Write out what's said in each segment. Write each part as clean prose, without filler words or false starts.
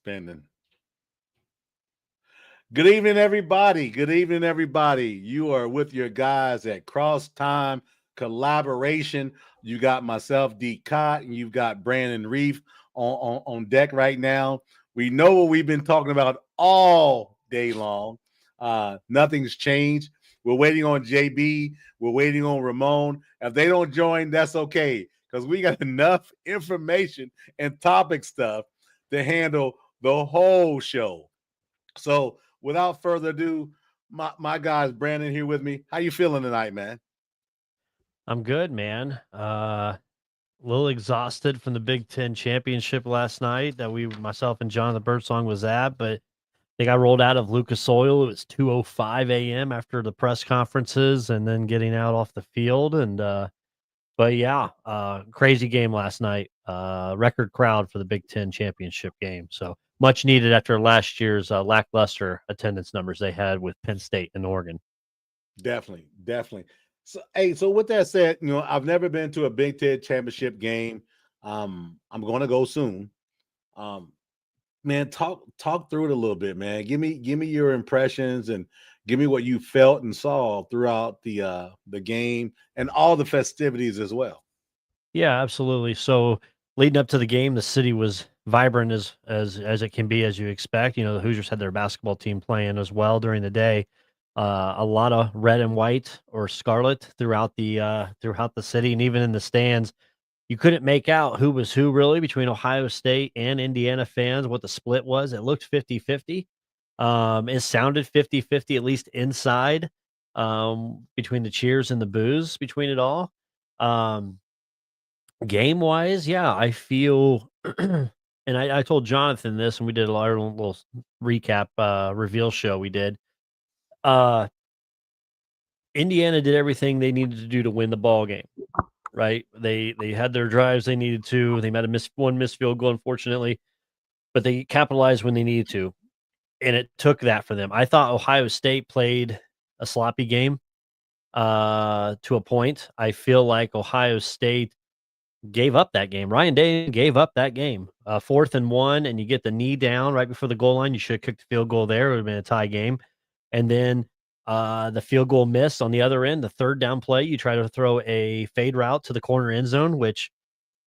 spending. Good evening, everybody. Good evening, everybody. You are with your guys at CrossTime Collaboration. You got myself, D. Cott, and you've got Brandon Reef on deck right now. We know what we've been talking about all day long. Nothing's changed. We're waiting on JB. We're waiting on Ramon. If they don't join, that's okay, because we got enough information and topic stuff to handle the whole show. So without further ado, my guys, Brandon here with me. How you feeling tonight, man? I'm good, man. A little exhausted from the Big Ten championship last night that myself and Jonathan Birdsong was at, but they got rolled out of Lucas Oil. It was 2:05 a.m. after the press conferences and then getting out off the field. But yeah, crazy game last night. Record crowd for the Big Ten championship game. So much needed after last year's lackluster attendance numbers they had with Penn State and Oregon. Definitely, definitely. So, hey, so with that said, I've never been to a Big Ten championship game. I'm going to go soon. Um, man, talk through it a little bit, man. Give me your impressions and give me what you felt and saw throughout the game and all the festivities as well. Yeah, absolutely. So leading up to the game, the city was vibrant as it can be, as you expect. The Hoosiers had their basketball team playing as well during the day. A lot of red and white or scarlet throughout the city, and even in the stands, you couldn't make out who was who really between Ohio State and Indiana fans. What the split was, it looked 50-50. It sounded 50-50, at least inside, between the cheers and the boos between it all. Um, Game wise, yeah, I feel, and I told Jonathan this, and we did a little recap reveal show we did. Uh, Indiana did everything they needed to do to win the ball game, right? They had their drives they needed to. They might have one missed field goal, unfortunately, but they capitalized when they needed to, and it took that for them. I thought Ohio State played a sloppy game to a point. I feel like Ohio State gave up that game. Ryan Day gave up that game. 4th and 1, and you get the knee down right before the goal line. You should have kicked the field goal there. It would have been a tie game. And then the field goal missed on the other end, the third down play. You try to throw a fade route to the corner end zone, which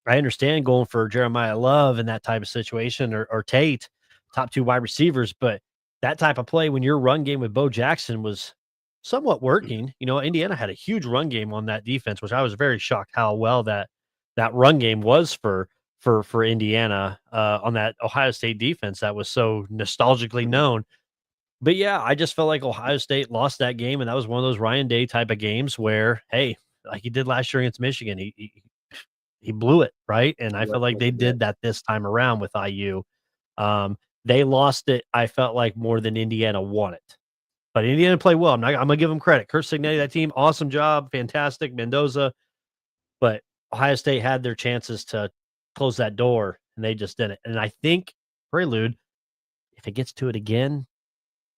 I understand going for Jeremiah Love in that type of situation, or Tate, top two wide receivers. But that type of play when your run game with Bo Jackson was somewhat working, Indiana had a huge run game on that defense, which I was very shocked how well that run game was for Indiana on that Ohio State defense that was so nostalgically known. But yeah, I just felt like Ohio State lost that game, and that was one of those Ryan Day type of games where, hey, like he did last year against Michigan, he blew it, right? And I felt like they did that this time around with IU. They lost it, I felt like, more than Indiana won it. But Indiana played well. I'm gonna give them credit. Kurt Signetti, that team, awesome job, fantastic. Mendoza, but Ohio State had their chances to close that door, and they just didn't. And I think Prelude, if it gets to it again,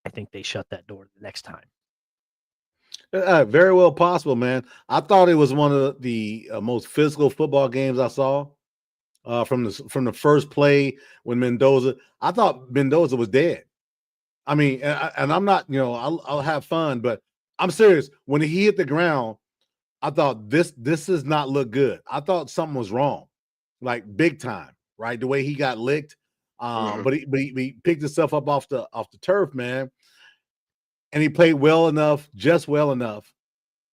I think they shut that door the next time. Very well possible, man. I thought it was one of the most physical football games I saw from the first play when Mendoza. I thought Mendoza was dead. I mean, and I'm not, I'll have fun, but I'm serious. When he hit the ground, I thought this does not look good. I thought something was wrong, like big time, right? The way he got licked, but he picked himself up off the turf, man, and he played just well enough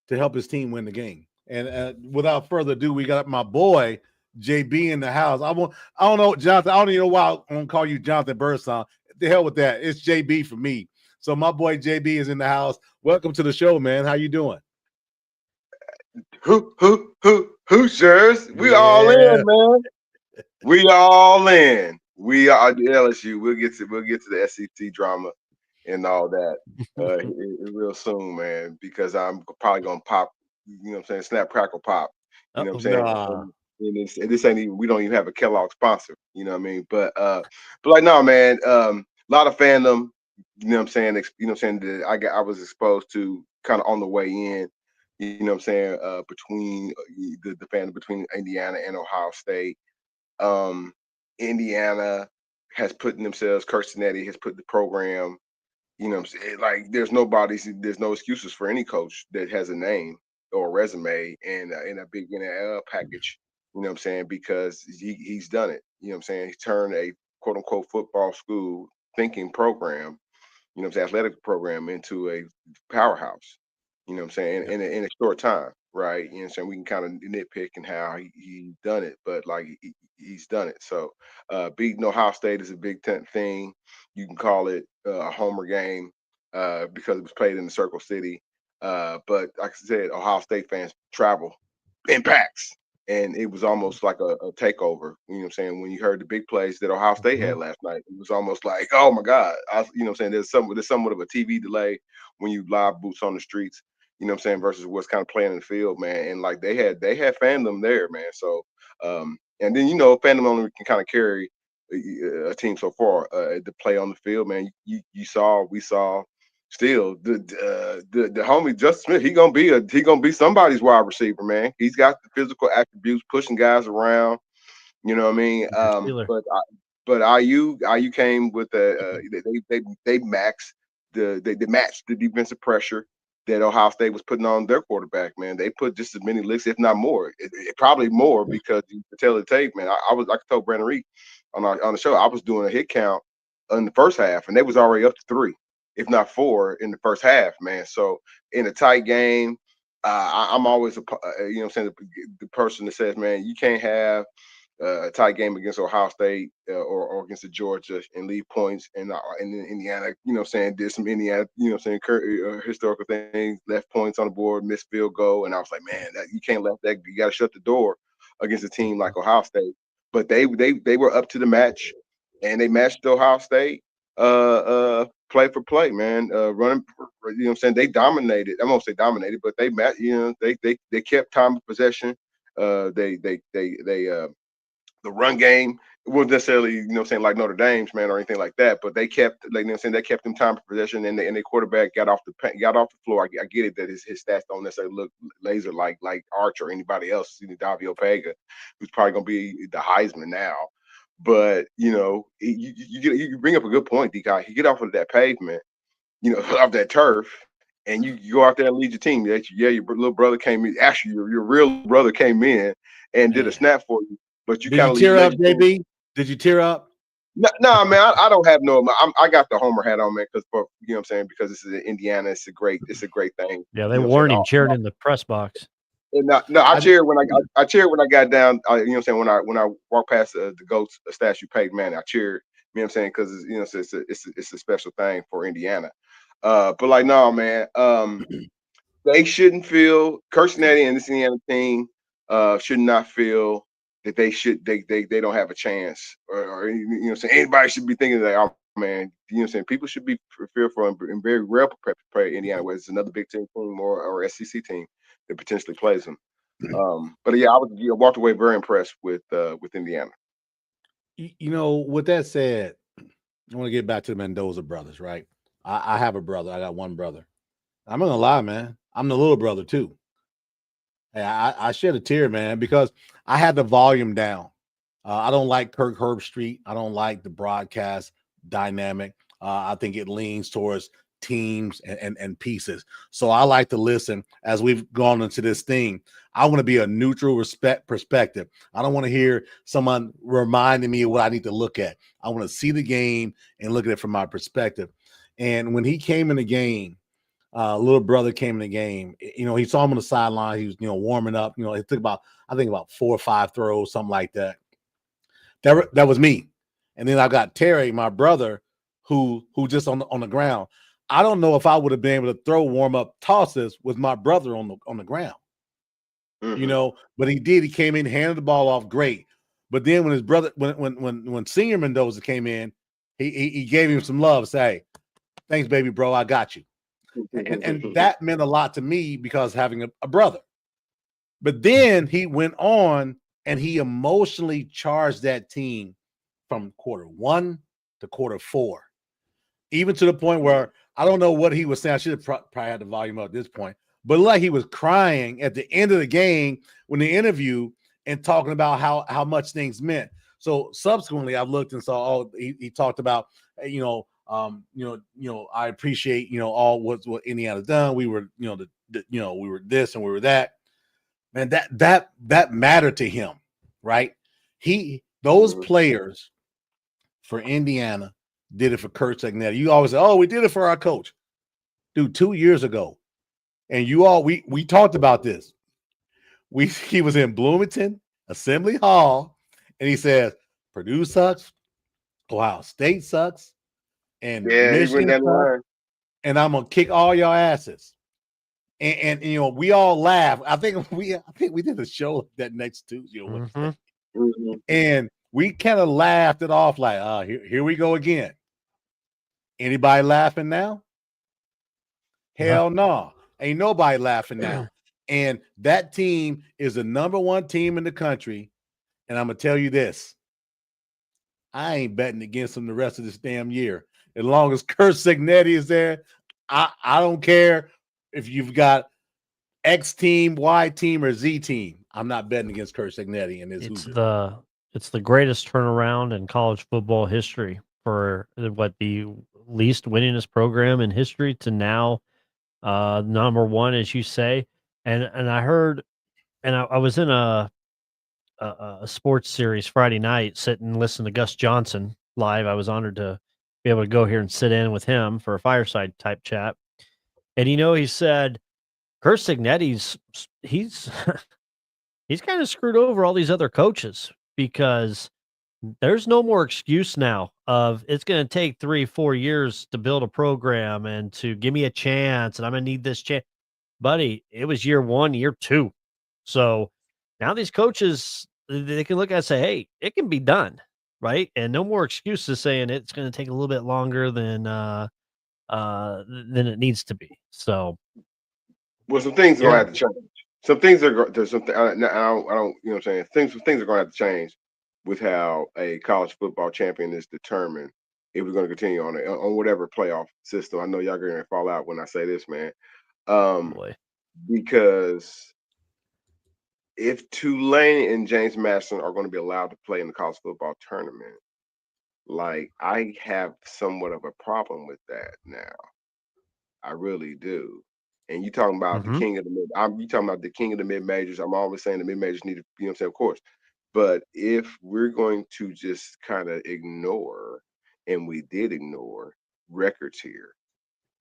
to help his team win the game. And without further ado, we got my boy JB in the house. I don't know, Jonathan. I don't even know why I'm gonna call you Jonathan Birdsong. The hell with that. It's JB for me. So my boy JB is in the house. Welcome to the show, man. How you doing? Hoosiers. We all in, man. We all in. We are the LSU. We'll get to the SEC drama and all that real soon, man. Because I'm probably gonna pop. You know what I'm saying? Snap, crackle, pop. You know what I'm saying? Nah. And this ain't even. We don't even have a Kellogg sponsor. You know what I mean? But like no, man. A lot of fandom. You know what I'm saying? You know what I'm saying? That I was exposed to kind of on the way in. You know what I'm saying, between the fandom between Indiana and Ohio State. Indiana has put in themselves. Kirstenetti has put the program. You know what I'm saying? Like there's no excuses for any coach that has a name or a resume and in a big NIL package. You know what I'm saying? Because he's done it. You know what I'm saying? He's turned a quote unquote football school thinking program, you know what I'm saying, athletic program into a powerhouse, you know what I'm saying, in a short time, right? You know what I'm saying? We can kind of nitpick and how he done it, but like he's done it. So beating Ohio State is a big thing. You can call it a homer game because it was played in the Circle City. But like I said, Ohio State fans travel in packs. And it was almost like a takeover. You know what I'm saying? When you heard the big plays that Ohio State had last night, it was almost like, oh my God. You know what I'm saying? There's somewhat of a TV delay when you live boots on the streets, you know what I'm saying, versus what's kind of playing in the field, man. And like they had fandom there, man. So and then fandom only can kind of carry a team so far. The play on the field, man. We saw still the homie Justin Smith, he gonna be somebody's wide receiver, man. He's got the physical attributes, pushing guys around. You know what I mean? But IU came with they matched the defensive pressure that Ohio State was putting on their quarterback, man. They put just as many licks, if not more. Probably more, because you can tell the tape, man. I told Brandon Reed on the show, I was doing a hit count in the first half, and they was already up to 3, if not 4, in the first half, man. So in a tight game, I'm always the person that says, man, you can't have a tight game against Ohio State or against the Georgia and leave points. And Indiana, did some Indiana, historical things, left points on the board, missed field goal. And I was like, man, you can't let that. You got to shut the door against a team like Ohio State. But they were up to the match, and they matched Ohio State play for play, man. Running, they dominated. I won't say dominated, but they they kept time of possession. The run game, it wasn't necessarily, like Notre Dame's, man, or anything like that, but they kept, they kept them time of possession, and the quarterback got off the floor. I get it that his stats don't necessarily look laser like Arch or anybody else, Davio Vega, who's probably going to be the Heisman now. But, you bring up a good point, D-Guy. You get off of that pavement, off that turf, and you go out there and lead your team. Your little brother came in. Actually, your real brother came in and did a snap for you. But you kind of tear up, JB? Did you tear up? No, man. I don't have no. I got the homer hat on, man, because you know what I'm saying, because this is in Indiana. It's a great thing. Yeah, they warned him cheering in the press box. And I cheered when I cheered when I got down. You know what I'm saying, when I walked past the GOAT's statue, Peyton Manning, I cheered. You know what I'm saying, because it's a special thing for Indiana. But like, no, man. They shouldn't feel, Kirstenetti and this Indiana team should not feel that they don't have a chance, or anybody should be thinking that, oh man, people should be fearful and very well prepared to play Indiana, whether it's another Big Ten team or SEC team that potentially plays them. But yeah, I walked away very impressed with Indiana. With that said, I want to get back to the Mendoza brothers, right? I have a brother. I got one brother. I'm not gonna lie, man. I'm the little brother too. Hey, I shed a tear, man, because I had the volume down. I don't like Kirk Herbstreit. I don't like the broadcast dynamic. I think it leans towards teams and pieces. So I like to listen as we've gone into this thing. I want to be a neutral perspective. I don't want to hear someone reminding me of what I need to look at. I want to see the game and look at it from my perspective. And when he came in the game, little brother came in the game. He saw him on the sideline. He was, warming up. It took about 4 or 5 throws, something like that. That was me. And then I got Terry, my brother, who just on the ground. I don't know if I would have been able to throw warm up tosses with my brother on the ground. Mm-hmm. But he did. He came in, handed the ball off great. But then when his brother, when Senior Mendoza came in, he gave him some love. Say, thanks, baby, bro. I got you. And that meant a lot to me because having a brother. But then he went on and he emotionally charged that team from quarter 1 to quarter 4, even to the point where I don't know what he was saying. I should have probably had the volume up at this point, but like he was crying at the end of the game when the interview and talking about how much things meant. So subsequently, I've looked and saw. Oh, he talked about, I appreciate, all what Indiana done. We were, we were this and we were that. Man, that mattered to him, right? Those players for Indiana did it for Kurt Cignetti. You always say, "Oh, we did it for our coach." Dude, 2 years ago, and we talked about this. He was in Bloomington Assembly Hall, and he says, "Purdue sucks, Ohio State sucks, and Yeah, he went Michigan down the sucks, line. and I'm gonna kick all your asses." And we all laugh. I think we did a show that next Tuesday or Wednesday, and we kind of laughed it off like, here we go again. Anybody laughing now? Hell no. Ain't nobody laughing now. And that team is the number one team in the country. And I'm going to tell you this. I ain't betting against them the rest of this damn year. As long as Kurt Cignetti is there, I don't care if you've got X team, Y team, or Z team. I'm not betting against Kurt Cignetti and his Hoosiers. It's the greatest turnaround in college football history for the least winningest program in history to now number one, as you say. And I heard, and I was in a sports series Friday night, sitting and listening to Gus Johnson live. I was honored to be able to go here and sit in with him for a fireside type chat. And he said Kurt Cignetti's he's kind of screwed over all these other coaches, because there's no more excuse now of it's going to take 3-4 years to build a program and to give me a chance, and I'm going to need this chance. Buddy, it was year 1, year 2. So now these coaches, they can look at it and say, hey, it can be done, right? And no more excuses saying it's going to take a little bit longer than it needs to be. So, well, some things are going to have to change. Some things are there's something I don't, you know what I'm saying. Things are going to have to change with how a college football champion is determined if we're going to continue on whatever playoff system. I know y'all going to fall out when I say this, man. Because if Tulane and James Madison are going to be allowed to play in the college football tournament, like, I have somewhat of a problem with that now. I really do. And you talking about the king of the you talking about the king of the mid majors. I'm always saying the mid majors need to, you know what I'm saying, of course. But if we're going to just kind of ignore, and we did ignore records here,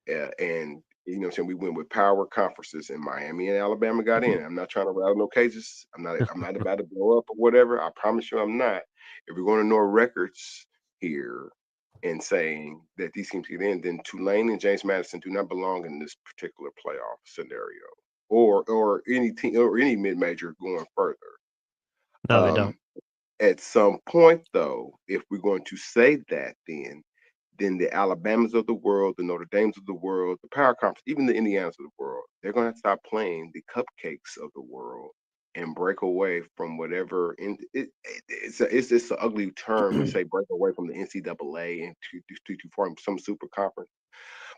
and you know what I'm saying, we went with power conferences, and Miami and Alabama got in. I'm not trying to rattle no cages. I'm not about to blow up or whatever. I promise you I'm not. If we're going to ignore records here and saying that these teams get in, then Tulane and James Madison do not belong in this particular playoff scenario, or any team or any mid-major going further. No, they don't. At some point, though, if we're going to say that, then the Alabamas of the world, the Notre Dames of the world, the power conference, even the Indianas of the world, they're going to have to stop playing the cupcakes of the world and break away from whatever. It's an ugly term to say break away from the NCAA and to form some super conference.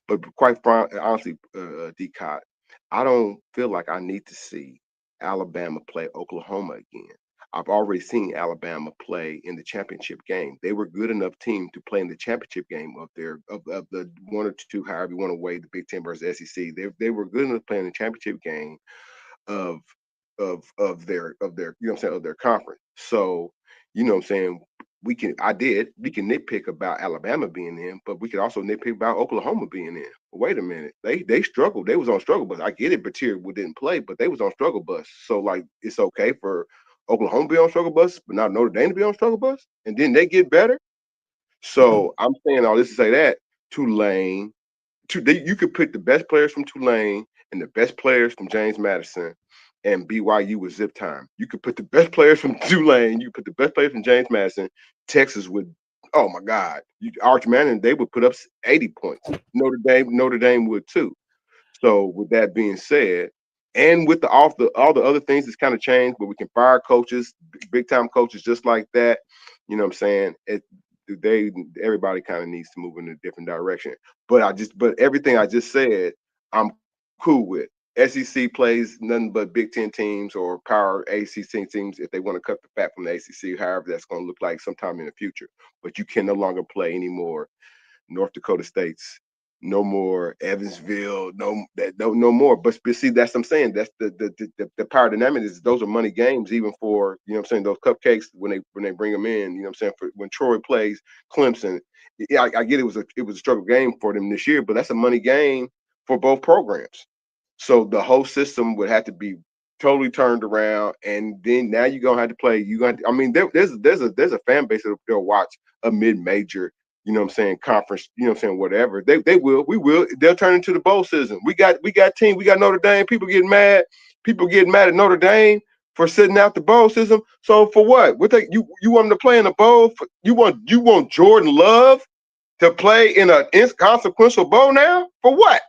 But quite honestly, Decott, I don't feel like I need to see Alabama play Oklahoma again. I've already seen Alabama play in the championship game. They were good enough team to play in the championship game of the 1 or 2, however you want to weigh the Big Ten versus SEC. They were good enough playing the championship game of their you know what I'm saying, of their conference. So, you know what I'm saying, we can nitpick about Alabama being in, but we could also nitpick about Oklahoma being in. Wait a minute, they struggled. They was on struggle bus. I get it, Batir didn't play, but they was on struggle bus. So, like, it's okay for Oklahoma to be on struggle bus, but not Notre Dame to be on struggle bus, and then they get better. So I'm saying all this to say that Tulane, you could put the best players from Tulane and the best players from James Madison and BYU with zip time. You could put the best players from Tulane, you put the best players from James Madison. Texas would, oh my God, Arch Manning, they would put up 80 points. Notre Dame would too. So with that being said, and with all the other things that's kind of changed, but we can fire coaches, big time coaches just like that. You know what I'm saying? Everybody kind of needs to move in a different direction. But everything I just said, I'm cool with. SEC plays nothing but Big Ten teams or power ACC teams if they want to cut the fat from the ACC, however that's going to look like sometime in the future. But you can no longer play anymore North Dakota States, no more Evansville, no more. But see, that's what I'm saying. That's the power dynamic is those are money games, even for I'm saying those cupcakes when they bring them in. I'm saying for when Troy plays Clemson, yeah, I get it was a struggle game for them this year, but that's a money game for both programs. So the whole system would have to be totally turned around, and then now you're gonna have to play. I mean, there's a fan base that'll watch a mid-major, conference, whatever. We will. They'll turn into the bowl season. We got Notre Dame. People getting mad at Notre Dame for sitting out the bowl system. So for what? You want them to play in the bowl? You want Jordan Love to play in an inconsequential bowl now? For what?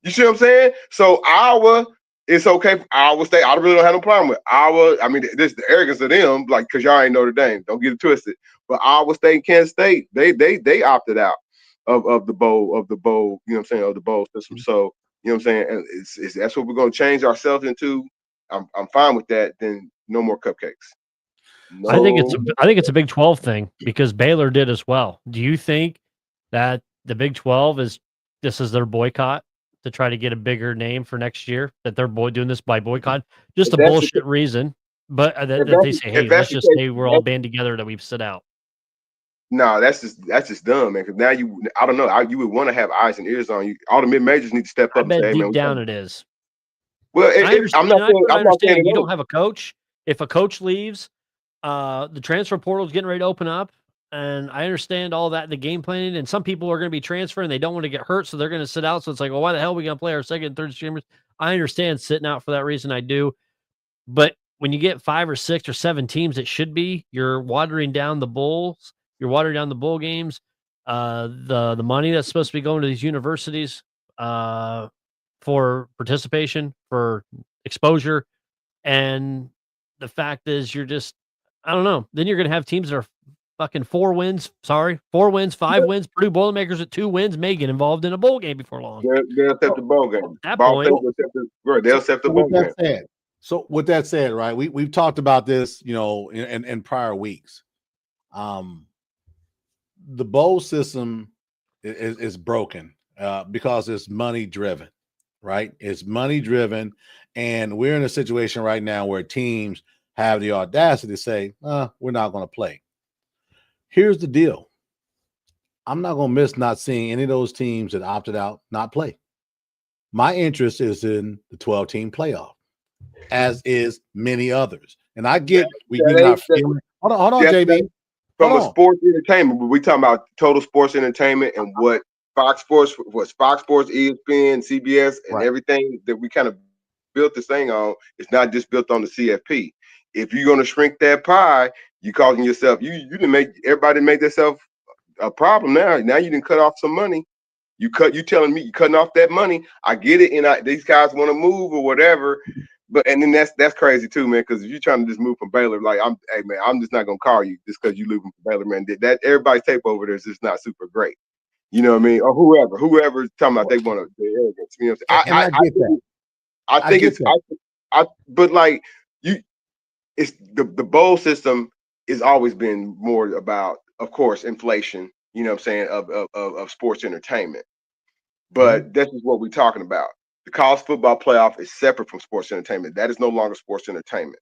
You see what I'm saying? So it's okay for Iowa State. I really don't have no problem with Iowa. I mean, this is the arrogance of them, like, because y'all ain't Notre Dame. Don't get it twisted. But Iowa State and Kansas State, they opted out of the bowl, of the bowl system. So, and that's what we're going to change ourselves into. I'm fine with that. Then no more cupcakes. No. I think it's a Big 12 thing because Baylor did as well. Do you think that the Big 12 this is their boycott to try to get a bigger name for next year, that they're doing this by boycott? Just a bullshit reason, but that they say, hey, let's just say we're all band together that we've sit out. No, that's just dumb, man. Because now I don't know, you would want to have eyes and ears on you. All the mid majors need to step up. I bet deep down it is. Well, I'm not saying you don't have a coach. If a coach leaves, the transfer portal is getting ready to open up. And I understand all that, the game planning, and some people are going to be transferring. They don't want to get hurt, so they're going to sit out. So it's like, well, why the hell are we going to play our second and third streamers? I understand sitting out for that reason. I do. But when you get 5 or 6 or 7 teams, it should be, you're watering down the Bulls. You're watering down the bowl games. The money that's supposed to be going to these universities for participation, for exposure. And the fact is, you're just, I don't know. Then you're going to have teams that are fucking 4 wins, 5 wins. Purdue Boilermakers at 2 wins may get involved in a bowl game before long. They'll set the bowl game. At that point, they'll set the bowl game. So with that said, right, we've talked about this, in prior weeks. The bowl system is broken because it's money driven, right? It's money driven, and we're in a situation right now where teams have the audacity to say, we're not going to play. Here's the deal. I'm not going to miss not seeing any of those teams that opted out not play. My interest is in the 12-team playoff, as is many others. And I get hold on, JB. From a sports entertainment, but we talking about total sports entertainment and what Fox Sports, ESPN, CBS, and everything that we kind of built this thing on. It's not just built on the CFP. If you're going to shrink that pie, you causing yourself, you didn't make everybody make themselves a problem now. Now you didn't cut off some money. You telling me you cutting off that money. I get it, and these guys want to move or whatever. And then that's crazy too, man. Because if you're trying to just move from Baylor, like I'm just not gonna call you just because you leaving from Baylor, man. That everybody's tape over there is just not super great. You know what I mean? Or whoever's talking about they want to the arrogance. You know what I'm saying? I think it's but like it's the bowl system has always been more about, of course, inflation. You know what I'm saying, of sports entertainment. But this is what we're talking about. The college football playoff is separate from sports entertainment. That is no longer sports entertainment.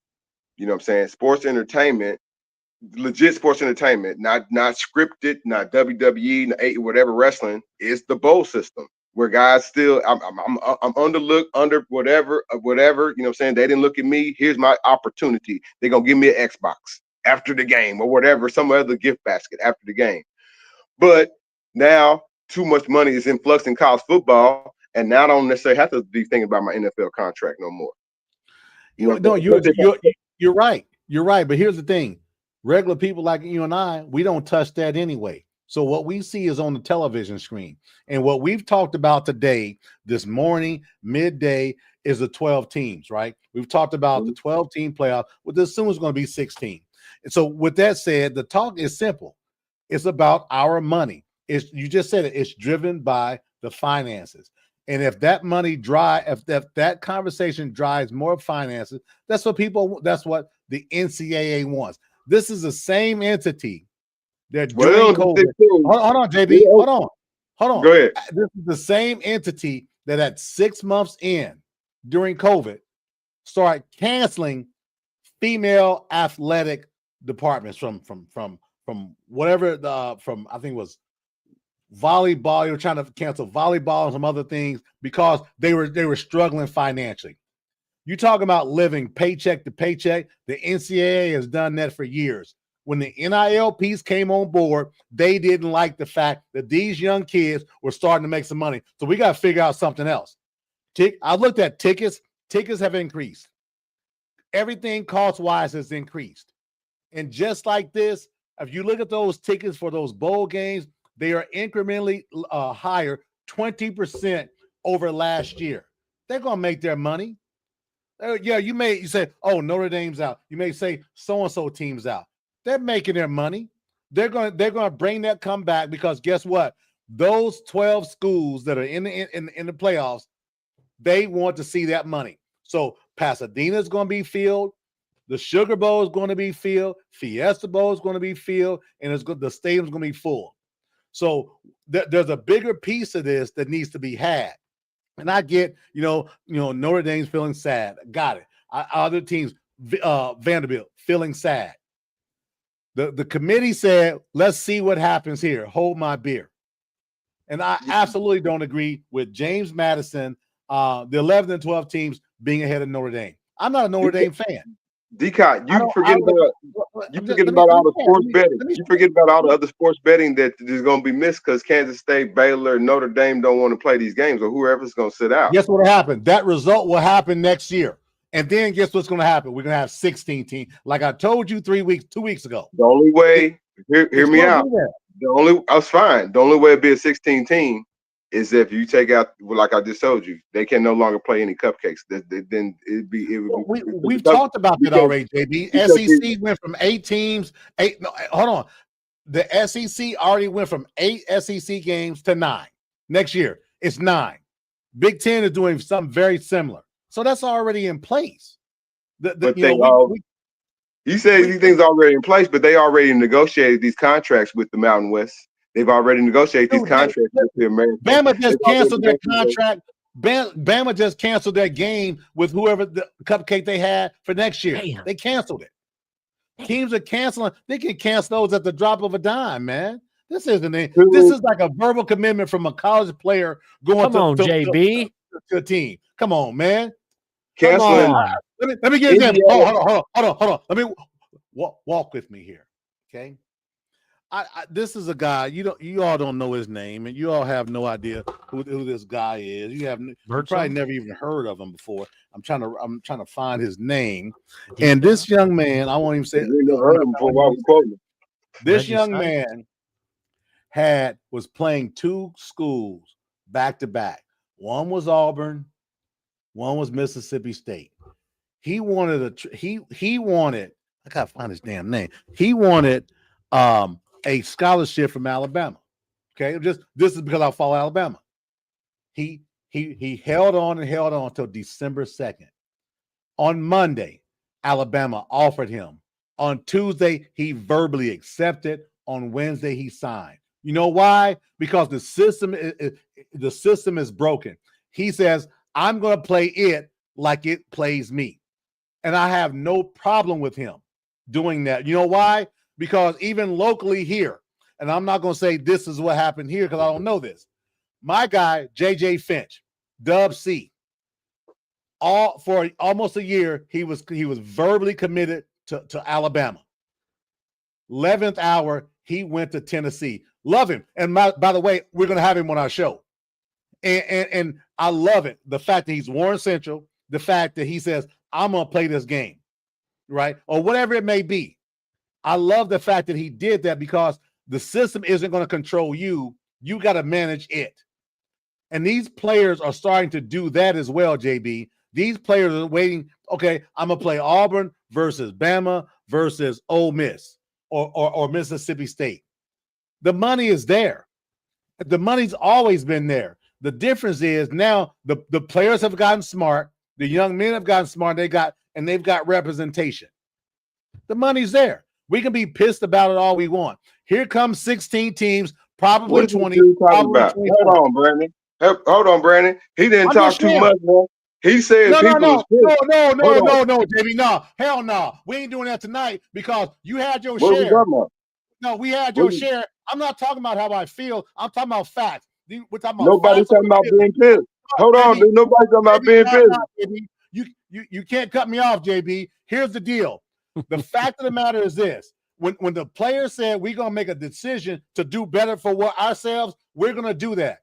You know what I'm saying? Sports entertainment, legit sports entertainment, not scripted, not WWE, not whatever wrestling, is the bowl system where guys still, I'm under whatever, you know what I'm saying? They didn't look at me. Here's my opportunity. They're going to give me an Xbox after the game or whatever, some other gift basket after the game. But now too much money is influxed in college football. And now I don't necessarily have to be thinking about my NFL contract no more. You're right. You're right. But here's the thing. Regular people like you and I, we don't touch that anyway. So what we see is on the television screen. And what we've talked about today, this morning, midday, is the 12 teams, right? We've talked about the 12-team playoff. Well, this soon is going to be 16. And so with that said, the talk is simple. It's about our money. You just said it. It's driven by the finances. And if that money if that conversation drives more finances, that's what the NCAA wants. This is the same entity that during COVID. Hold on, JB. Hold on. Go ahead. This is the same entity that at 6 months in during COVID started canceling female athletic departments from whatever from I think it was volleyball. You were trying to cancel volleyball and some other things because they were struggling financially. You talking about living paycheck to paycheck. The NCAA has done that for years. When the NIL piece came on board, they didn't like the fact that these young kids were starting to make some money. So we got to figure out something else. I looked at tickets. Tickets have increased. Everything cost-wise has increased. And just like this, if you look at those tickets for those bowl games, they are incrementally higher, 20% over last year. They're going to make their money. Yeah, you say, oh, Notre Dame's out. You may say so-and-so team's out. They're making their money. They're going to bring that comeback because guess what? Those 12 schools that are in the playoffs, they want to see that money. So Pasadena's going to be filled. The Sugar Bowl is going to be filled. Fiesta Bowl is going to be filled. And the stadium's going to be full. So there's a bigger piece of this that needs to be had. And I get, Notre Dame's feeling sad. Got it. Other teams, Vanderbilt, feeling sad. The committee said, let's see what happens here. Hold my beer. And I absolutely don't agree with James Madison, the 11 and 12 teams being ahead of Notre Dame. I'm not a Notre Dame fan. D-Cot, you forget about all the sports betting. You forget about all the other sports betting that is going to be missed because Kansas State, Baylor, Notre Dame don't want to play these games, or whoever's going to sit out. Guess what will happen? That result will happen next year. And then guess what's going to happen? We're going to have 16 teams. Like I told you 2 weeks ago. The only way, hear me out. That's fine. The only way it'd be a 16 team is if you take out, like I just told you, they can no longer play any cupcakes. Then we've talked about that already, JB. SEC went from 8 teams. Hold on. The SEC already went from 8 SEC games to 9. Next year, it's 9. Big Ten is doing something very similar. So that's already in place. He says these things are already in place, but they already negotiated these contracts with the Mountain West. They've already negotiated these contracts with the American. Bama just canceled their contract. Bama just canceled their game with whoever the cupcake they had for next year. Damn. They canceled it. Teams are canceling. They can cancel those at the drop of a dime, man. This isn't it. This is like a verbal commitment from a college player going JB. To a team. Come on, man. Canceling. Let me get in. Hold on. Let me walk with me here. Okay. This is a guy you all don't know his name, and you all have no idea who this guy is. You probably never even heard of him before. I'm trying to find his name. And this young man, I won't even say this young man was playing 2 schools back to back. One was Auburn, one was Mississippi State. He wanted I gotta find his damn name. He wanted a scholarship from Alabama. Okay, this is because I follow Alabama. He held on until December 2nd. On Monday, Alabama offered him. On Tuesday, he verbally accepted. On Wednesday, he signed. You know why? Because the system is broken. He says, I'm going to play it like it plays me. And I have no problem with him doing that. You know why? Because even locally here, and I'm not going to say this is what happened here because I don't know this. My guy, JJ Finch, Dub C, for almost a year, he was verbally committed to Alabama. 11th hour, he went to Tennessee. Love him. And by the way, we're going to have him on our show. And I love it. The fact that he's Warren Central, the fact that he says, I'm going to play this game, right? Or whatever it may be. I love the fact that he did that because the system isn't going to control you. You got to manage it. And these players are starting to do that as well, JB. These players are waiting. Okay, I'm going to play Auburn versus Bama versus Ole Miss or Mississippi State. The money is there. The money's always been there. The difference is now the players have gotten smart. The young men have gotten smart. They've got representation. The money's there. We can be pissed about it all we want. Here comes 16 teams, probably 20. Probably about? Hold on, Brandon. He didn't talk too much, man. He said no, no, JB, no, hell no. We ain't doing that tonight because you had your what share. No, we had your share. I'm not talking about how I feel. I'm talking about facts. We're talking about nobody's talking about being pissed. Hold on, dude. Nobody's talking about being pissed. You can't cut me off, JB. Here's the deal. The fact of the matter is this. When the player said we're going to make a decision to do better for ourselves, we're going to do that.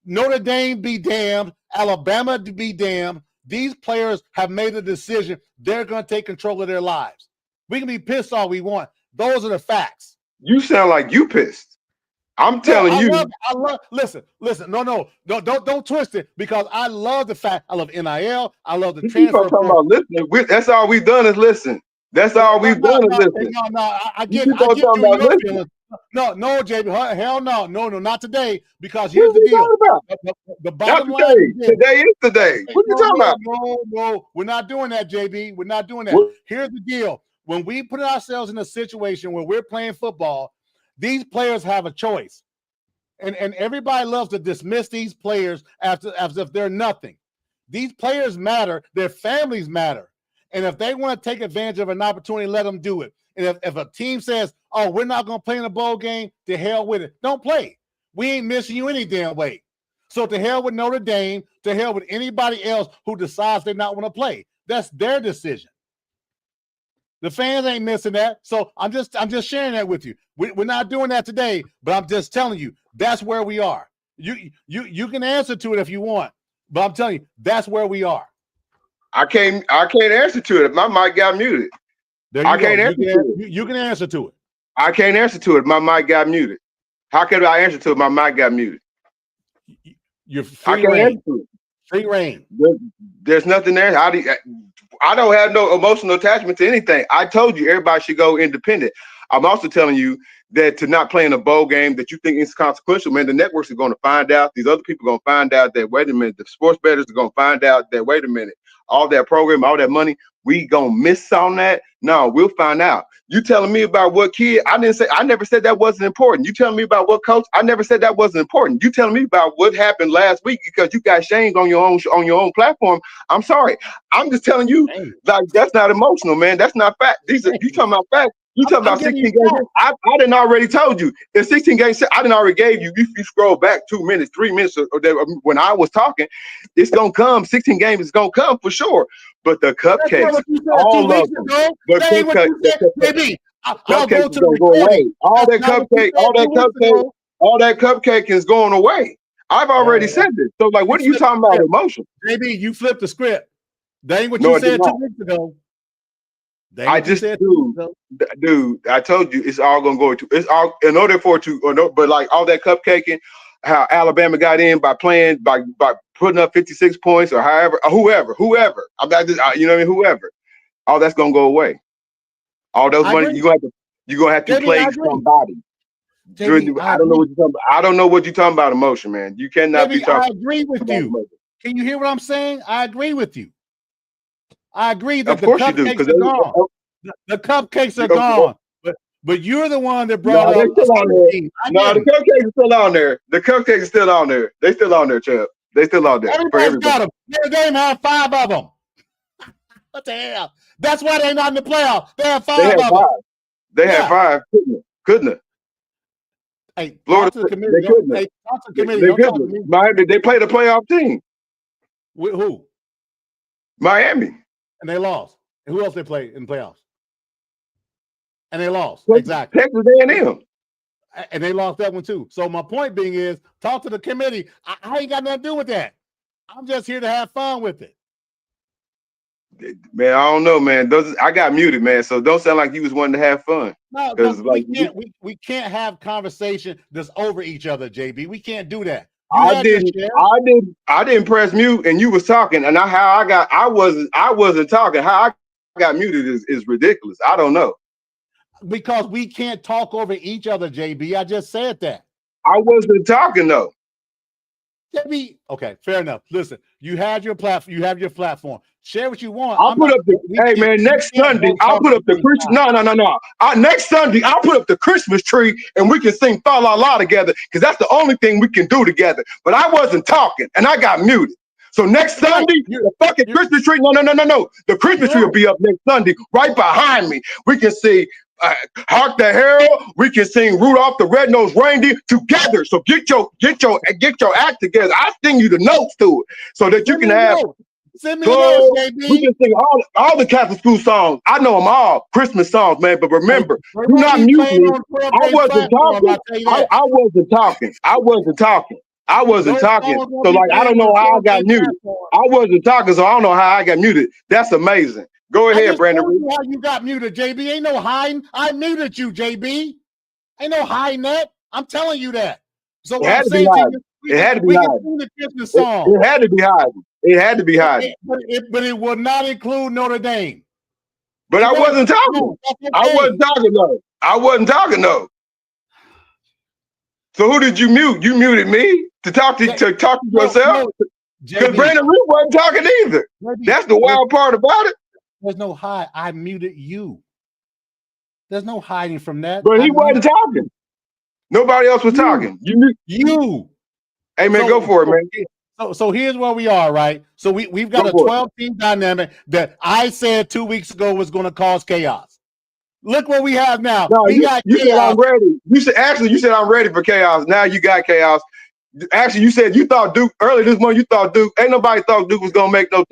Notre Dame be damned. Alabama be damned. These players have made a decision. They're going to take control of their lives. We can be pissed all we want. Those are the facts. You sound like you pissed. I'm telling you. I love. Listen. No, don't twist it because I love the fact. I love NIL. I love the transfer. Talking about listening. That's all we've done is listen. That's all we've done is listen. No. I get your feelings. No, JB. Hell no, not today. Because here's the deal. The bottom line is today is the day. What you talking about? No, we're not doing that, JB. We're not doing that. Here's the deal. When we put ourselves in a situation where we're playing football, these players have a choice. And everybody loves to dismiss these players as if they're nothing. These players matter. Their families matter. And if they want to take advantage of an opportunity, let them do it. And if a team says, oh, we're not going to play in a bowl game, to hell with it. Don't play. We ain't missing you any damn way. So to hell with Notre Dame, to hell with anybody else who decides they not want to play. That's their decision. The fans ain't missing that. So I'm just sharing that with you. We're not doing that today, but I'm just telling you, that's where we are. You can answer to it if you want, but I'm telling you, that's where we are. I can't answer to it. My mic got muted. I can't answer to it. You can answer to it. I can't answer to it. My mic got muted. How can I answer to it? My mic got muted. You're free reign. Free reign. There's nothing there. I don't have no emotional attachment to anything. I told you everybody should go independent. I'm also telling you that to not play in a bowl game that you think is consequential, man, the networks are going to find out. These other people are going to find out that, wait a minute, the sports bettors are going to find out that, wait a minute, all that program, all that money, we going to miss on that? No, we'll find out. You telling me about what kid? I never said that wasn't important. You telling me about what coach? I never said that wasn't important. You telling me about what happened last week because you got shamed on your own platform. I'm sorry. I'm just telling you, like, that's not emotional, man. That's not fact. You talking about facts. You talking about 16 games? I didn't already told you. The 16 games, I didn't already gave you. If you scroll back 2 minutes, 3 minutes, when I was talking, it's gonna come. 16 games is gonna come for sure. But the cupcakes, all of them, the cupcakes, I'll go to the recording. All that cupcake is going away. I've already said this. So, like, what are you talking about emotion? Maybe you flipped the script. That ain't what you said 2 weeks ago. Dude, I told you it's all gonna go to. It's all in order for it to, but like all that cupcaking, how Alabama got in by playing by putting up 56 points or however, whoever. I'm not just, you know what I mean, whoever. All that's gonna go away. All those money you're gonna have to play somebody. JB, I don't know what you're talking about. I don't know what you're talking about emotion, man. You cannot be talking. I agree with you. Emotion. Can you hear what I'm saying? I agree with you. I agree that the cupcakes are gone. The cupcakes are gone. But you're the one that brought up. The cupcakes are still on there. The cupcakes are still on there. They still on there, Chubb. They still on there. Everybody's got them. Notre Dame have 5 of them. What the hell? That's why they're not in the playoffs. They have 5 of them. They had 5. Couldn't have. Hey, Florida, they couldn't. Hey, they couldn't. Miami, they played a playoff team. With who? Miami. And they lost. And who else they played in the playoffs? And they lost. Exactly. Texas A&M. And they lost that one too. So my point being is, talk to the committee. I ain't got nothing to do with that. I'm just here to have fun with it. Man, I don't know, man. I got muted, man. So don't sound like you was wanting to have fun. No, we can't have conversation that's over each other, JB. We can't do that. I didn't press mute, and you was talking, and I wasn't talking. How I got muted is ridiculous. I don't know. Because we can't talk over each other, JB. I just said that. I wasn't talking though. JB, okay, fair enough. Listen, you have your platform. You have your platform. Share what you want. I'll put up the. Hey man, next Sunday I'll put up the Christmas. No. Next Sunday I'll put up the Christmas tree and we can sing "Fa La La" together because that's the only thing we can do together. But I wasn't talking and I got muted. So next Sunday, the fucking Christmas tree. No. The Christmas tree will be up next Sunday, right behind me. We can see Hark the Herald. We can sing Rudolph the Red-Nosed Reindeer together. So get your act together. I'll sing you the notes to it so that you can have. Send me those, JB. We can sing all the Catholic school songs. I know them all, Christmas songs, man. But remember, do not mute me. I wasn't talking. I wasn't talking. So like, I don't know how I got muted. I wasn't talking, so I don't know how I got muted. That's amazing. Go ahead, Brandon. How you got muted, JB? Ain't no hiding. I muted you, JB. Ain't no hiding that. I'm telling you that. So what I'm saying to you, it had to be hiding. It had to be hiding. It had to be hiding. But it would not include Notre Dame. But I wasn't talking. I wasn't talking though. So who did you mute? You muted me to talk to yourself? Because Brandon Root wasn't talking either. That's the wild part about it. There's no hide. I muted you. There's no hiding from that. But he wasn't talking. Nobody else was talking. You. Hey man, go for it, man. So here's where we are, right? So we've got a 12-team dynamic that I said 2 weeks ago was going to cause chaos. Look what we have now. No, you said I'm ready. You said I'm ready for chaos. Now you got chaos. Actually, you said you thought Duke early this morning. You thought Duke. Ain't nobody thought Duke was gonna make no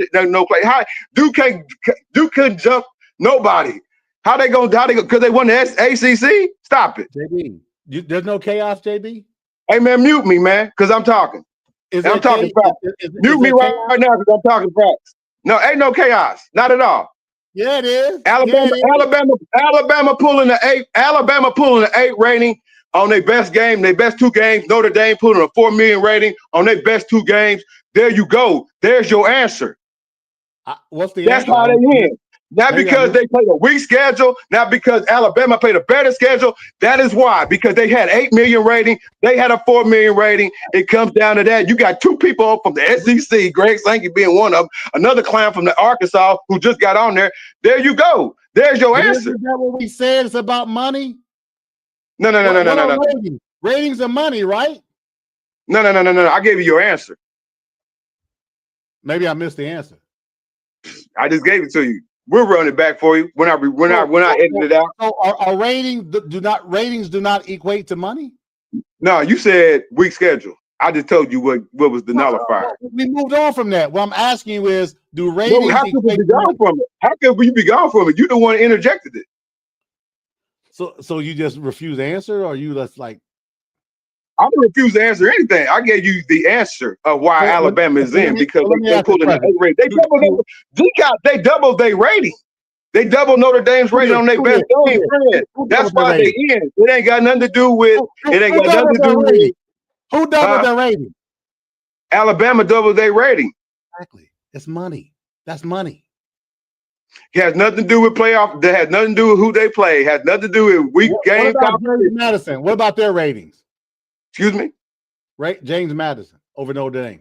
play. How Duke couldn't jump nobody. How they go? Because they won the ACC. Stop it, JB. There's no chaos, JB. Hey man, mute me, man, because I'm talking. I'm talking facts. Mute me right now because I'm talking facts. No, ain't no chaos. Not at all. Yeah, it is. Alabama pulling the 8 rating on their best game, their best 2 games. Notre Dame pulling a 4 million rating on their best 2 games. There you go. There's your answer. What's the That's answer? how they win. Not because they played a weak schedule, not because Alabama played a better schedule. That is why, because they had 8 million rating, they had a 4 million rating. It comes down to that. You got 2 people from the SEC, Greg Sankey being one of them, another clown from the Arkansas who just got on there. There you go. There's your answer. Is that what we said? It's about money? No. Ratings are money, right? No. I gave you your answer. Maybe I missed the answer. I just gave it to you. We'll run it back for you when I edit it out. So our ratings do not equate to money? No, you said weak schedule. I just told you what was the nullifier. We moved on from that. What I'm asking you is, do ratings how could we be gone from it? How could we be gone from it? You the one that interjected it. So you just refuse to answer, or you just like? I don't refuse to answer anything. I gave you the answer of why Alabama is in because they pulled in the 8 rating. They doubled their rating. They doubled Notre Dame's rating on their best game. That's why they in. It ain't got nothing to do with. It ain't got nothing to do with. Who doubled their rating? Alabama doubled their rating. Exactly. It's money. That's money. It has nothing to do with playoff. That has nothing to do with who they play. It has nothing to do with weak game. What about James Madison? What about their ratings? Excuse me? Right, James Madison over Notre Dame.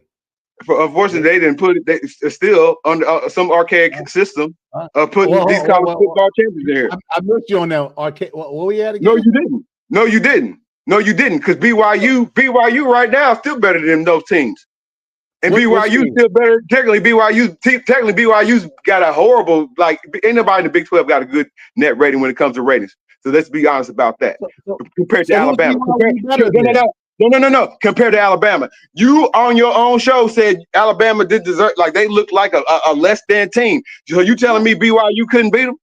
Unfortunately, they didn't put it. They're still under some archaic system of putting these college football champions in here. I missed you on that archaic. What we had again? No, you didn't. Because BYU right now is still better than those teams. And BYU still better. Technically, BYU's got a horrible, like, ain't nobody in the Big 12 got a good net rating when it comes to ratings. So let's be honest about that. Compared to Alabama. No. Compared to Alabama. You on your own show said Alabama did deserve, like they looked like a less than team. So you telling me BYU couldn't beat them?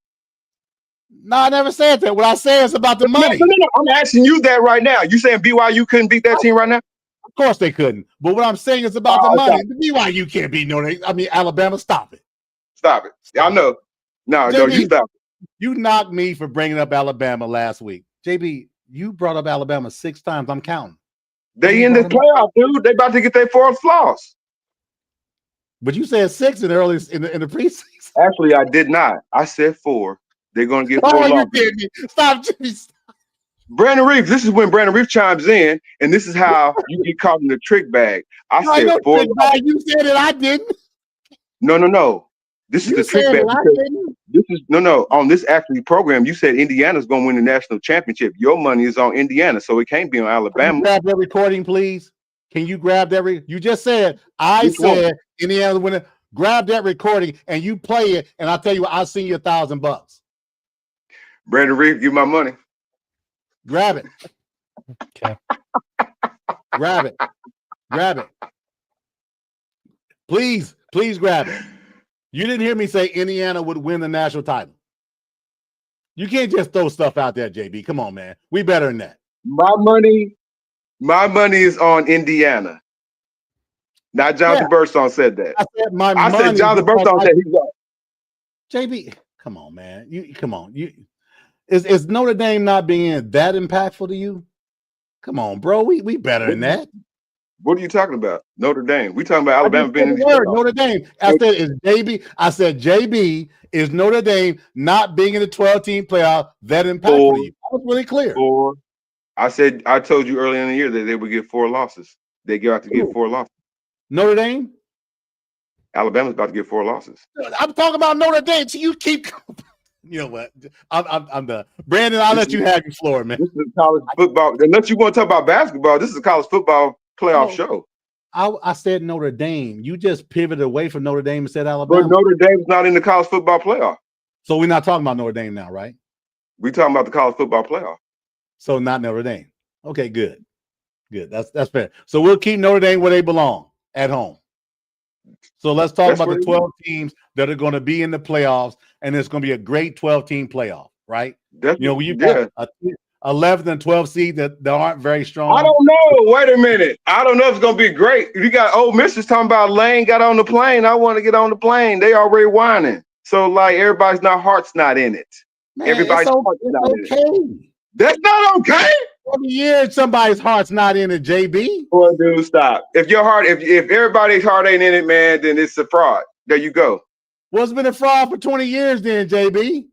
No, I never said that. What I said is about the money. No. I'm asking you that right now. You saying BYU couldn't beat that team right now? Of course they couldn't. But what I'm saying is about the money. The BYU can't beat Alabama. Stop it. Stop it. I know. No, you stop it. You knocked me for bringing up Alabama last week. JB, you brought up Alabama 6 times. I'm counting. They in the playoff, dude. They about to get their 4th loss. But you said 6 in the preseason. Actually, I did not. I said 4. They're going to get 4 losses. Stop, Jimmy. Brandon Reeves, this is when Brandon Reeves chimes in, and this is how you get caught in the trick bag. I said no 4 trick bag. You said it. I didn't. No. This is You the trick said bag it. I because didn't. this is no. On this actually program, you said Indiana's going to win the national championship. Your money is on Indiana, so it can't be on Can you Alabama. grab that recording, please? Can you grab that? You just said, I Which one? said Indiana winner. Grab that recording and you play it, and I'll tell you what, I'll send you $1,000. Brandon Reeves, give my money. Grab it. Okay. Grab it. Grab it. Please grab it. You didn't hear me say Indiana would win the national title. You can't just throw stuff out there, JB. Come on, man. We better than that. My money is on Indiana. Not Jonathan Birdsong said that. I said Jonathan Birdsong said he's on. JB, come on, man. Is Notre Dame not being that impactful to you? Come on, bro. We better than that. What are you talking about? Notre Dame. We talking about Alabama being in the Notre Dame. I said is JB. I said JB is Notre Dame not being in the 12-team playoff that impactful to you. That was really clear. I told you earlier in the year that they would get 4 losses. They got to get 4 losses. Notre Dame? Alabama's about to get 4 losses. I'm talking about Notre Dame. So you keep. You know what? I'm done. Brandon, I'll let you have your floor, man. This is college football. Unless you want to talk about basketball, this is a college football playoff show. I said Notre Dame. You just pivoted away from Notre Dame and said Alabama. But Notre Dame's not in the college football playoff. So we're not talking about Notre Dame now, right? We're talking about the college football playoff. So not Notre Dame. Okay, good. That's fair. So we'll keep Notre Dame where they belong, at home. So let's talk about the 12 teams that are going to be in the playoffs, and it's going to be a great 12-team playoff, right? When you got 11th and 12th seed that aren't very strong. I don't know. Wait a minute. I don't know if it's going to be great. You got Ole Miss is talking about Lane got on the plane. I want to get on the plane. They already whining. So like everybody's heart's not in it. Man, everybody's heart's not in it. That's not okay. Every year somebody's heart's not in it, JB. Boy, dude, stop. If your heart, if everybody's heart ain't in it, man, then it's a fraud. There you go. Well, it's been a fraud for 20 years then, JB.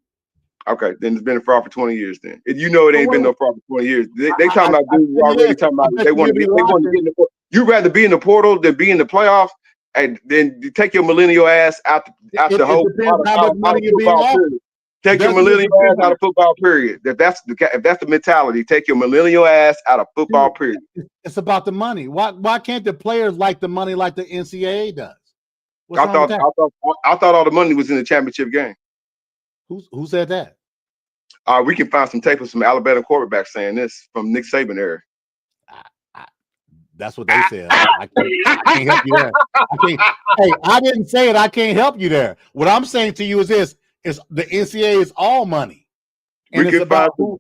Okay, then it's been a fraud for 20 years then. You know it ain't been no fraud for 20 years. They talking about dudes already talking about they want to get in the portal. You'd rather be in the portal than be in the playoffs, and then you take your millennial ass out the whole football period. Take your millennial ass out of football period. If that's the mentality, take your millennial ass out of football period. It's about the money. Why can't the players like the money like the NCAA does? I thought all the money was in the championship game. Who said that? We can find some tape of some Alabama quarterbacks saying this from Nick Saban era. That's what they said. I can't help you there. I didn't say it. I can't help you there. What I'm saying to you is this: is the NCAA is all money, and it's about who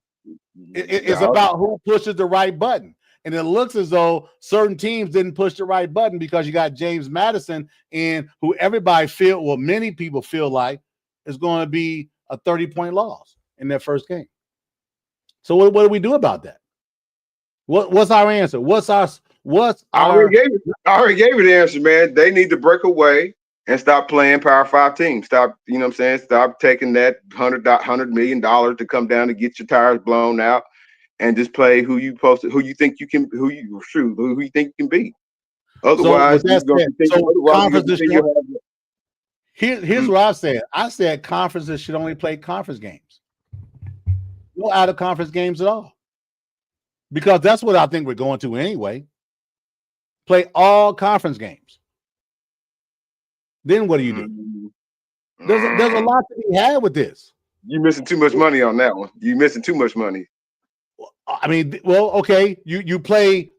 pushes the right button. And it looks as though certain teams didn't push the right button because you got James Madison, and who many people feel like is going to be a 30-point loss in their first game. So what do we do about that? What's our answer? I already gave you the answer, man. They need to break away and stop playing Power 5 teams. Stop, you know what I'm saying? Stop taking that $100 million to come down to get your tires blown out, and just play who you think you can beat. Otherwise, here's what I said. I said conferences should only play conference games. No out of conference games at all. Because that's what I think we're going to anyway. Play all conference games. Then what do you do? There's a lot to be had with this. You're missing too much money on that one. You're missing too much money. I mean, well, okay, you play,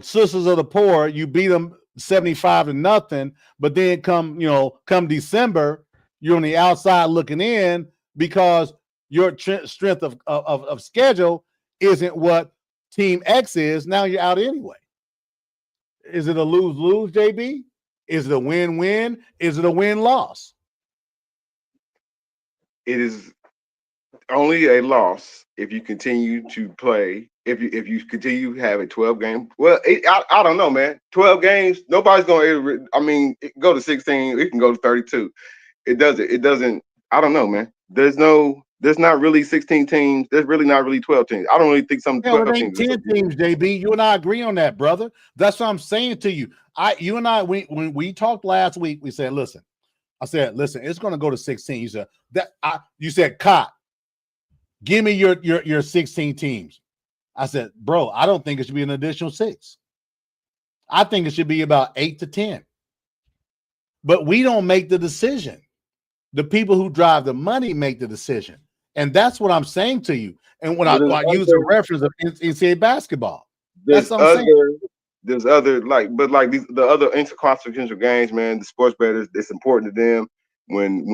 Sisters of the Poor, you beat them 75-0, but then come December, you're on the outside looking in because your strength of schedule isn't what Team X is. Now you're out anyway. Is it a lose-lose, JB? Is it a win-win? Is it a win-loss? It is only a loss if you continue to play. If you continue to have a 12-game, well, I don't know, man. 12 games, nobody's going to. I mean, it can go to 16. It can go to 32. It doesn't. I don't know, man. There's no there's not really 16 teams. There's really not really 12 teams. I don't really think some 12 it ain't teams. 10 teams, JB. You and I agree on that, brother. That's what I'm saying to you. You and I, when we talked last week, we said, listen, it's going to go to 16. You said, Cot, give me your 16 teams. I said, bro, I don't think it should be an additional 6. I think it should be about 8 to 10. But we don't make the decision. The people who drive the money make the decision. And that's what I'm saying to you. And when I use the reference of NCAA basketball, that's what I'm saying. There's other the other interconferential games, man. The sports bettors, it's important to them. When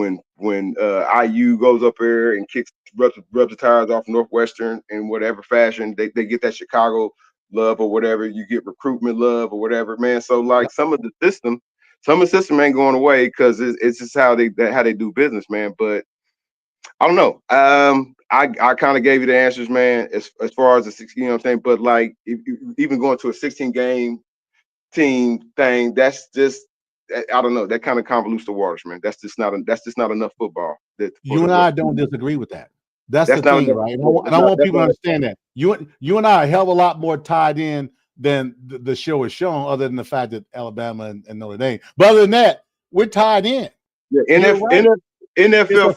IU goes up there and rubs the tires off Northwestern in whatever fashion, they get that Chicago love or whatever. You get recruitment love or whatever, man. So like some of the system ain't going away because it's just how they do business, man. But I don't know. I kind of gave you the answers, man, as far as the 16, you know what I'm saying? But like even going to a 16 game team thing, that's just, I don't know, that kind of convolutes the waters, man. That's just not enough football. You and I don't disagree with that. That's the thing, right? And I want people to understand that. You and I are a hell of a lot more tied in than the show is shown, other than the fact that Alabama and Notre Dame. But other than that, we're tied in. Yeah, NFL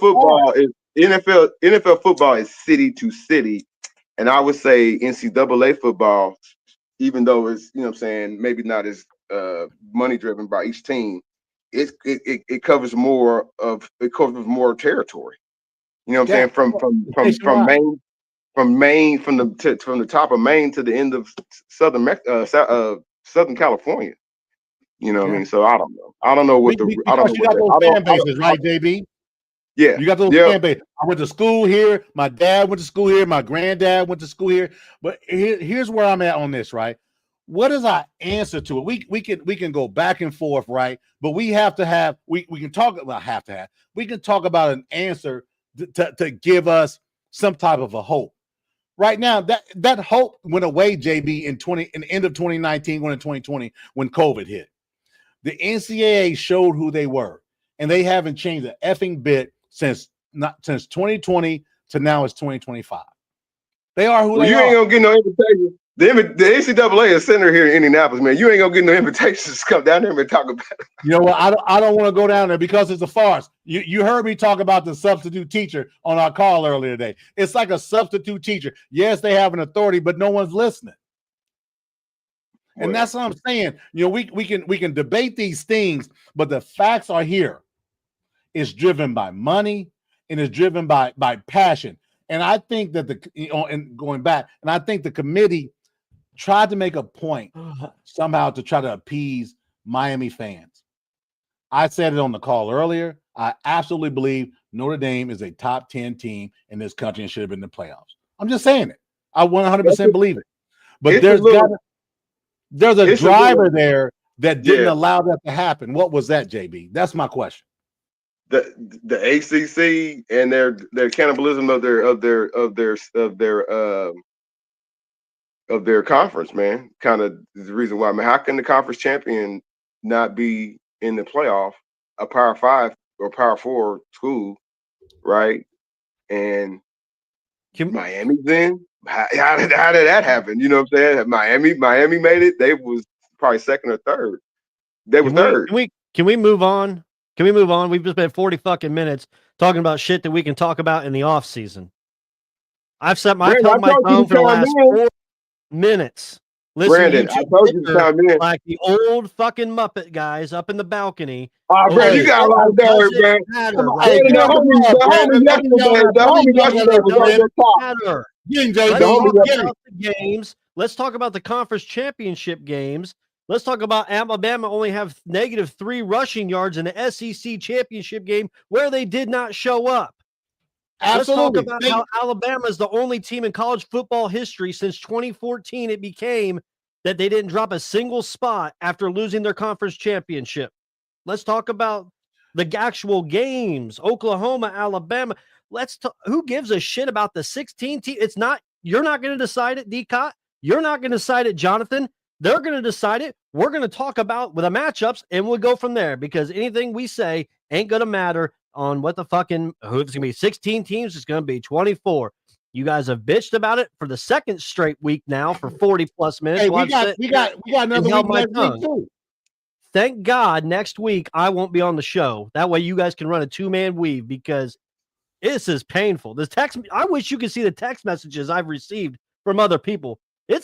football is city to city, and I would say NCAA football, even though it's, you know what I'm saying, maybe not as money driven by each team, it covers more territory. You know what I'm saying, from Maine, from the top of Maine to the end of Southern California. You know what I mean? So I don't know. I don't know what you got those fan bases, right, JB? Yeah. You got those fan bases. I went to school here. My dad went to school here. My granddad went to school here. But here's where I'm at on this, right? What is our answer to it? We can go back and forth, right? But we have to have, we can talk about we can talk about an answer to give us some type of a hope. Right now, that hope went away, JB, in the end of 2019, going into 2020, when COVID hit. The NCAA showed who they were, and they haven't changed an effing bit since 2020 to now it's 2025. They are who they are. You ain't gonna get no invitation. The NCAA is center here in Indianapolis, man. You ain't gonna get no invitations to come down there and talk about it. You know what? I don't want to go down there because it's a farce. You heard me talk about the substitute teacher on our call earlier today. It's like a substitute teacher. Yes, they have an authority, but no one's listening. And that's what I'm saying. You know, we can debate these things, but the facts are here. It's driven by money and it's driven by passion. And I think that I think the committee tried to make a point somehow to try to appease Miami fans. I said it on the call earlier. I absolutely believe Notre Dame is a top 10 team in this country and should have been in the playoffs. I'm just saying it. I 100% believe it. But there's a driver there that didn't allow that to happen. What was that, JB? That's my question. The ACC and their cannibalism of their conference, man, kind of is the reason why. I mean, how can the conference champion not be in the playoff, a Power 5 or Power 4 school, right? And Miami then? How did that happen? You know what I'm saying? Miami made it. They was probably second or third. They were third. Can we move on? Can we move on? We've just spent 40 fucking minutes talking about shit that we can talk about in the off season. I've held my tongue for the last 4 minutes. Listen, like the old fucking Muppet guys up in the balcony. Oh, bro, you got a lot of nerve, man. Let's talk about the conference championship games. Let's talk about Alabama only have -3 rushing yards in the SEC championship game where they did not show up. Absolutely. Let's talk about how Alabama is the only team in college football history since 2014 it became that they didn't drop a single spot after losing their conference championship. Let's talk about the actual games. Oklahoma, Alabama. Who gives a shit about the 16 team? You're not going to decide it, D-Cot. You're not going to decide it, Jonathan. They're going to decide it. We're going to talk about the matchups, and we'll go from there because anything we say ain't going to matter. on what the fucking who it's gonna be 16 teams. It's gonna be 24. You guys have bitched about it for the second straight week now for 40 plus minutes. Hey, we got another week next week too. Thank God next week I won't be on the show. That way you guys can run a 2-man weave because this is painful. This text, I wish you could see the text messages I've received from other people.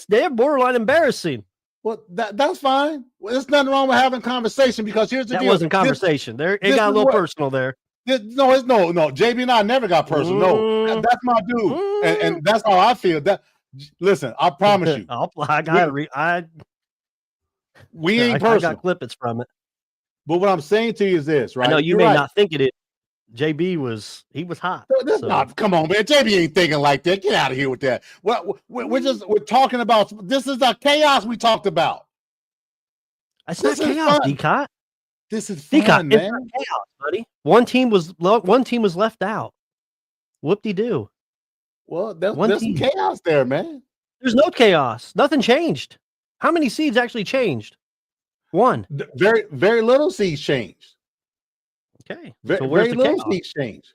They're borderline embarrassing. Well, that's fine. Well, there's nothing wrong with having conversation because here's the deal. That wasn't conversation. It got a little personal there. No. JB and I never got personal. No, that's my dude, and that's how I feel. Listen, I promise you. We ain't personal. I got clippets from it. But what I'm saying to you is this, right? I know you may not think it is. JB was hot. Come on, man. JB ain't thinking like that. Get out of here with that. We're talking about this is the chaos we talked about. It's not chaos, D-Cot. This is fun, man. It's not chaos, buddy. One team was left out. Whoop-de-doo. Well, there's some chaos there, man. There's no chaos. Nothing changed. How many seeds actually changed? One. Very, very little seeds changed. Okay. Very little seeds changed.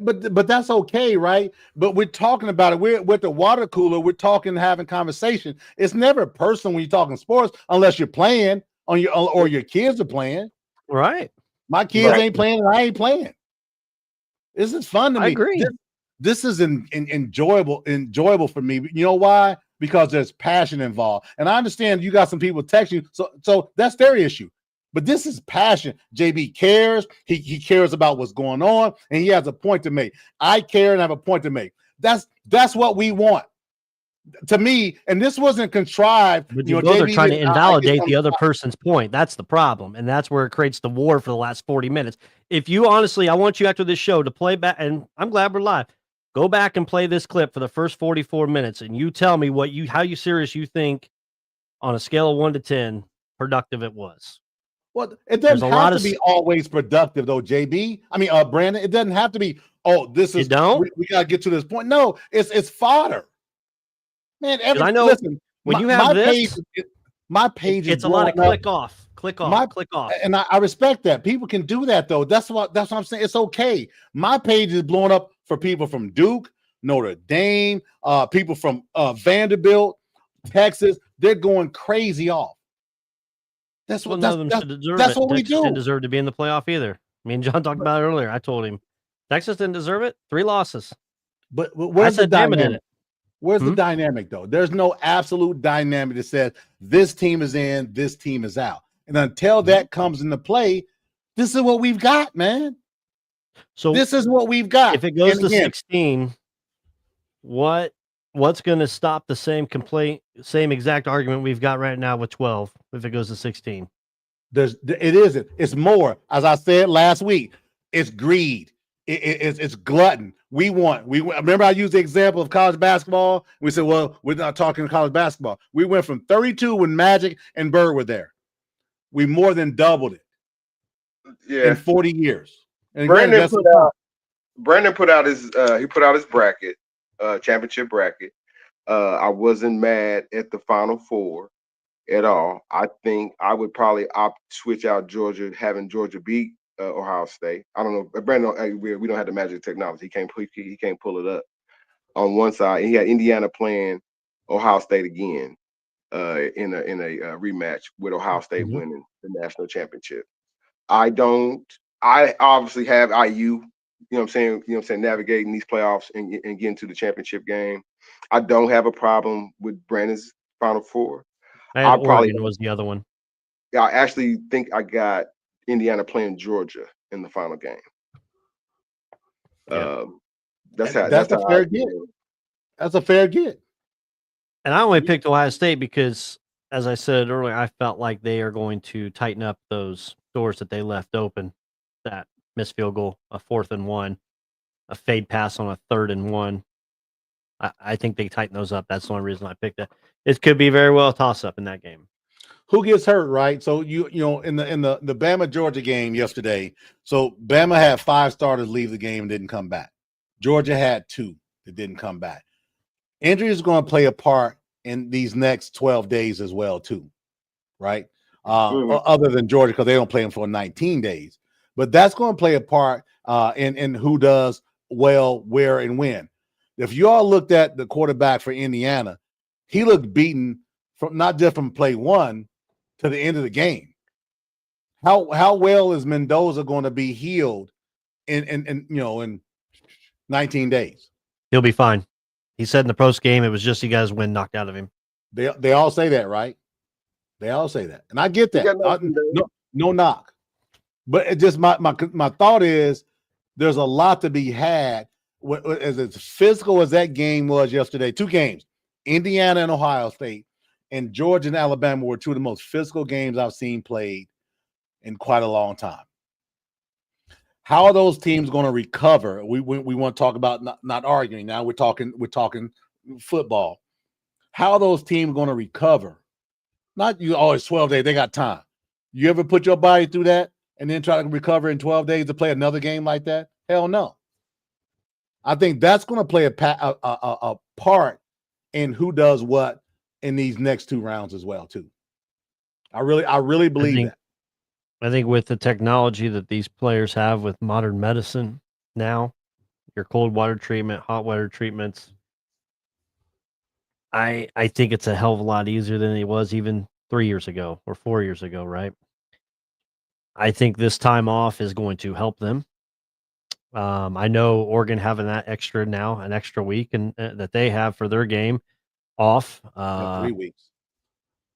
But that's okay, right? But we're talking about it. We're with the water cooler. We're talking, having conversation. It's never personal when you're talking sports, unless you're playing or your kids are playing. Right. My kids ain't playing, and I ain't playing. This is fun to me. I agree. This is enjoyable for me. You know why? Because there's passion involved. And I understand you got some people text you, so that's their issue. But this is passion. JB cares. He cares about what's going on, and he has a point to make. I care and have a point to make. That's what we want. To me, and this wasn't contrived. But you both are trying to invalidate the other person's point. That's the problem, and that's where it creates the war for the last 40 minutes. If you honestly, I want you after this show to play back, and I'm glad we're live. Go back and play this clip for the first 44 minutes, and you tell me how serious you think, on a scale of 1 to 10, productive it was. Well, it doesn't have to be always productive, though, JB. I mean, Brandon. It doesn't have to be. Oh, this is. We gotta get to this point. No, it's fodder. Man, I know. Listen, when you have my page is a lot of click off. And I respect that. People can do that, though. That's what I'm saying. It's okay. My page is blowing up for people from Duke, Notre Dame, people from Vanderbilt, Texas. They're going crazy off. That's what we do. Texas didn't deserve to be in the playoff either. Me and John talked about it earlier. I told him Texas didn't deserve it. 3 losses. But where's the dynamic? Where's the dynamic, though? There's no absolute dynamic that says this team is in, this team is out. And until that comes into play, this is what we've got, man. So this is what we've got. If it goes to 16, what's going to stop the same exact argument we've got right now with 12 if it goes to 16? It isn't. It's more. As I said last week, it's greed. It's glutton. We remember I used the example of college basketball. We said, well, we're not talking college basketball. We went from 32 when Magic and Bird were there. We more than doubled it in 40 years. And Brandon put out his bracket, championship bracket. I wasn't mad at the Final Four at all. I think I would probably switch out Georgia, having Georgia beat Ohio State. I don't know, Brandon. We don't have the magic technology. He can't pull it up on one side. And he had Indiana playing Ohio State again in a rematch with Ohio State winning the national championship. I obviously have IU. You know what I'm saying? Navigating these playoffs and getting to the championship game. I don't have a problem with Brandon's Final Four. And Oregon was the other one. I actually think I got Indiana playing Georgia in the final game. Yeah. That's a fair get. That's a fair get. And I only picked Ohio State because, as I said earlier, I felt like they are going to tighten up those doors that they left open. That missed field goal, a 4th and 1, a fade pass on a 3rd and 1. I think they tighten those up. That's the only reason I picked that. It could be very well a toss-up in that game. Who gets hurt, right? So you know in the Bama Georgia game yesterday, so Bama had 5 starters leave the game and didn't come back. Georgia had 2 that didn't come back. Injury is going to play a part in these next 12 days as well, too, right? Other than Georgia, because they don't play them for 19 days. But that's going to play a part and who does well, where, and when. If you all looked at the quarterback for Indiana, he looked beaten from not just from play one to the end of the game. How well is Mendoza going to be healed in 19 days? He'll be fine. He said in the post game it was just he got his wind knocked out of him. They all say that, right? They all say that, and I get that. No knock, but it just my thought is there's a lot to be had. As physical as that game was yesterday, 2 games, Indiana and Ohio State, and Georgia and Alabama were 2 of the most physical games I've seen played in quite a long time. How are those teams going to recover? We want to talk about not arguing now. We're talking football. How are those teams going to recover? Not you always 12 days. They got time. You ever put your body through that and then try to recover in 12 days to play another game like that? Hell no. I think that's going to play a part in who does what in these next 2 rounds as well too. I really believe that. I think with the technology that these players have with modern medicine now, your cold water treatment, hot water treatments, I think it's a hell of a lot easier than it was even 3 years ago or 4 years ago, right? I think this time off is going to help them. I know Oregon having that extra now, an extra week, and that they have for their game off. 3 weeks.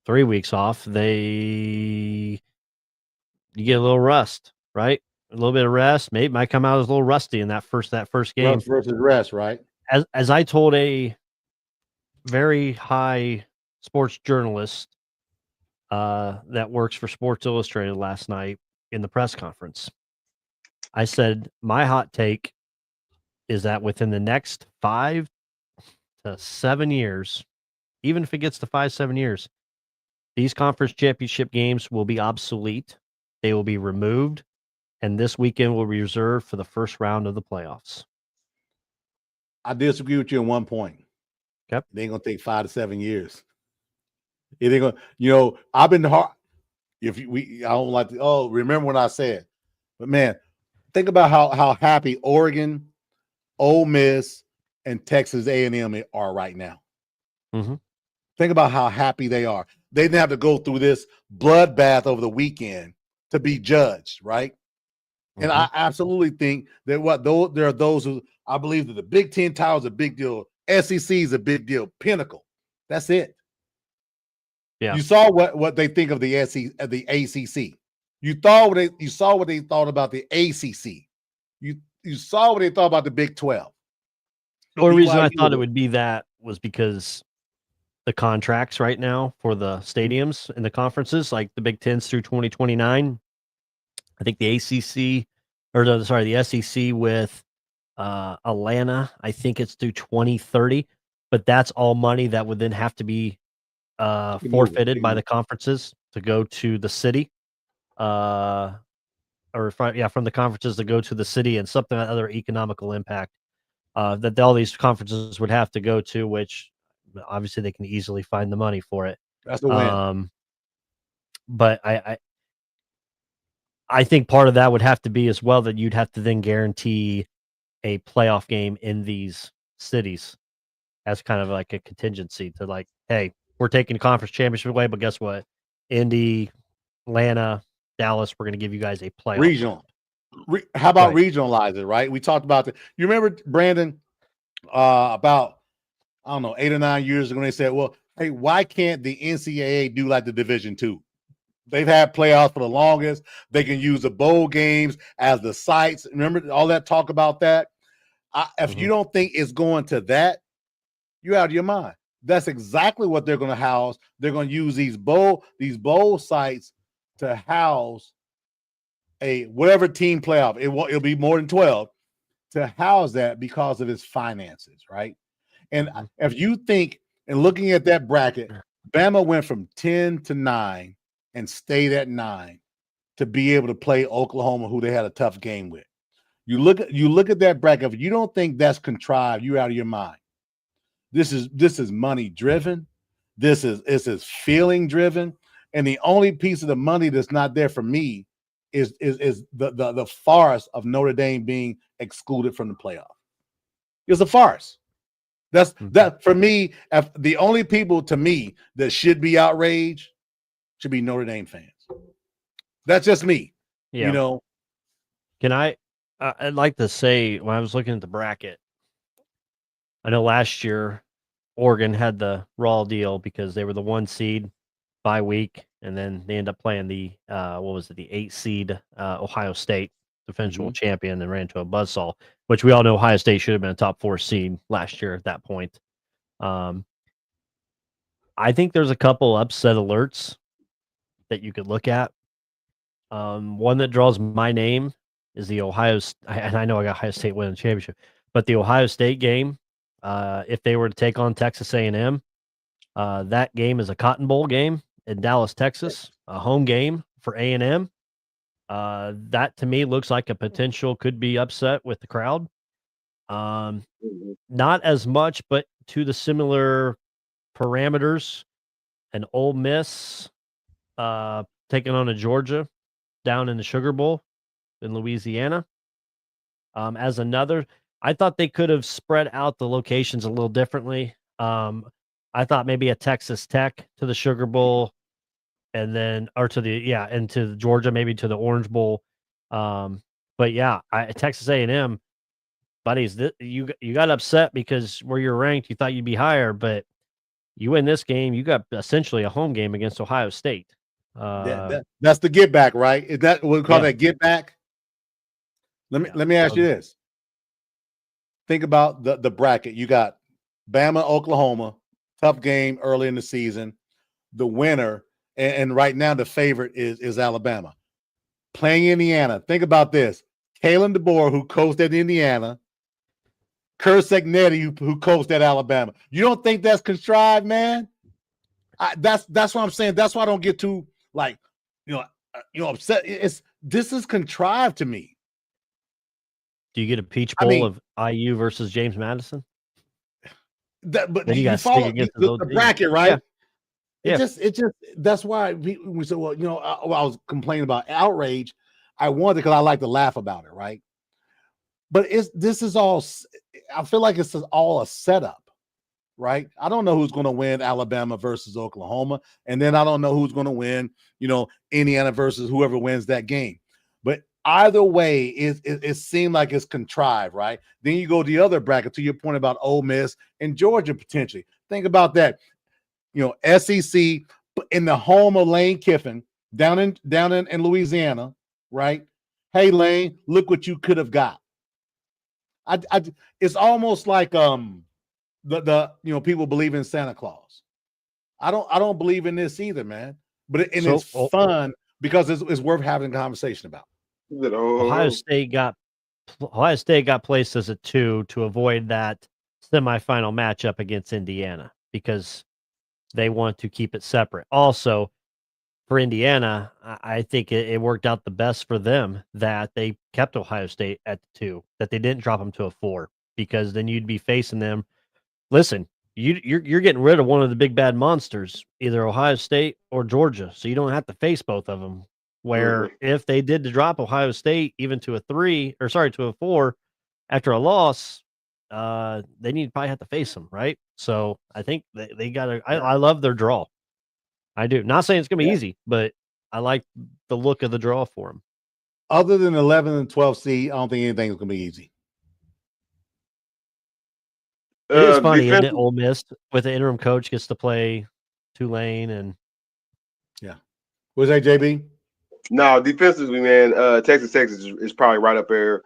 3 weeks off. You get a little rust, right? A little bit of rest. Maybe might come out as a little rusty in that first game. Rust versus rest, right? As I told a very high sports journalist that works for Sports Illustrated last night in the press conference, I said, my hot take is that within the next 5 to 7 years, even if it gets to 5-7 years, these conference championship games will be obsolete. They will be removed, and this weekend will be reserved for the first round of the playoffs. I disagree with you on one point. Yep. It ain't going to take 5 to 7 years. It ain't going to, I've been hard. I don't like to, remember when I said, but man, think about how happy Oregon, Ole Miss, and Texas A&M are right now. Mm-hmm. Think about how happy they are. They didn't have to go through this bloodbath over the weekend to be judged, right? Mm-hmm. And I absolutely think that there are those who I believe that the Big Ten title is a big deal. SEC is a big deal. Pinnacle. That's it. Yeah. You saw what they think of the ACC. You saw what they thought about the ACC. You saw what they thought about the Big 12. The only reason I thought it would be that was because the contracts right now for the stadiums and the conferences, like the Big Ten's through 2029. I think the SEC with Atlanta, I think it's through 2030. But that's all money that would then have to be forfeited by the conferences to go to the city. From the conferences to go to the city, and something other economical impact that all these conferences would have to go to, which obviously they can easily find the money for it. That's the win. But I think part of that would have to be as well that you'd have to then guarantee a playoff game in these cities as kind of like a contingency to like, hey, we're taking conference championship away, but guess what? Indy, Atlanta, Dallas, we're going to give you guys a playoff. Regional. How about regionalize it, right? We talked about that. You remember, Brandon, about, 8 or 9 years ago, they said, well, hey, why can't the NCAA do like the Division II? They've had playoffs for the longest. They can use the bowl games as the sites. Remember all that talk about that? If you don't think it's going to that, you're out of your mind. That's exactly what they're going to house. They're going to use these bowl sites to house a whatever team playoff. It'll be more than 12 to house that because of its finances, right? And if you think, and looking at that bracket, Bama went from 10 to 9 and stayed at 9 to be able to play Oklahoma, who they had a tough game with. You look at that bracket. If you don't think that's contrived, you're out of your mind. This is money driven. This is feeling driven. And the only piece of the money that's not there for me is the farce of Notre Dame being excluded from the playoff. It's a farce. That for me. If the only people to me that should be outraged should be Notre Dame fans. That's just me. Yeah. You know. Can I'd like to say, when I was looking at the bracket, I know last year Oregon had the raw deal because they were the 1 seed bye week, and then they end up playing the the 8 seed Ohio State, defensive champion, and ran into a buzzsaw, which we all know Ohio State should have been a top 4 seed last year at that point. I think there's a couple upset alerts that you could look at. One that draws my name is the and I know I got Ohio State winning the championship, but the Ohio State game, if they were to take on Texas A&M, that game is a Cotton Bowl game in Dallas, Texas, a home game for A&M. That to me looks like a potential could be upset with the crowd. Not as much, but to the similar parameters. An Ole Miss taking on a Georgia down in the Sugar Bowl in Louisiana. As another, I thought they could have spread out the locations a little differently. I thought maybe a Texas Tech to the Sugar Bowl, and then and to Georgia, maybe to the Orange Bowl. But yeah, Texas A&M, buddies, you got upset because where you're ranked, you thought you'd be higher, but you win this game, you got essentially a home game against Ohio State. That's the get back, right? Is that what we call that get back? Let me ask you this. Think about the bracket. You got Bama, Oklahoma, tough game early in the season. The winner, and right now the favorite is Alabama. Playing Indiana. Think about this. Kalen DeBoer, who coached at Indiana, Curt Cignetti, who coached at Alabama. You don't think that's contrived, man? That's what I'm saying. That's why I don't get too upset. This is contrived to me. Do you get a Peach Bowl of IU versus James Madison? But then you follow the bracket, right? Yeah. It just that's why we said, well, I was complaining about outrage. I wanted because I like to laugh about it, right? But this is all. I feel like it's all a setup, right? I don't know who's going to win Alabama versus Oklahoma, and then I don't know who's going to win, Indiana versus whoever wins that game. But either way, it seemed like it's contrived, right? Then you go to the other bracket, to your point about Ole Miss and Georgia potentially. Think about that. SEC in the home of Lane Kiffin down in Louisiana, right? Hey, Lane, look what you could have got. It's almost like the people believe in Santa Claus. I don't believe in this either, man. But it's fun because it's worth having a conversation about. Ohio State got placed as a 2 to avoid that semifinal matchup against Indiana because they want to keep it separate. Also, for Indiana, I think it worked out the best for them that they kept Ohio State at the 2, that they didn't drop them to a 4, because then you'd be facing them. Listen, you're getting rid of one of the big bad monsters, either Ohio State or Georgia, so you don't have to face both of them. Where if they did to drop Ohio State even to a 4 after a loss, then you'd probably have to face them, right? So I think they got I love their draw. I do. Not saying it's going to be easy, but I like the look of the draw for them. Other than 11 and 12 seed, I don't think anything's going to be easy. It is funny, isn't it? Ole Miss with the interim coach gets to play Tulane and What's that, JB? No, defensively, man, Texas is probably right up there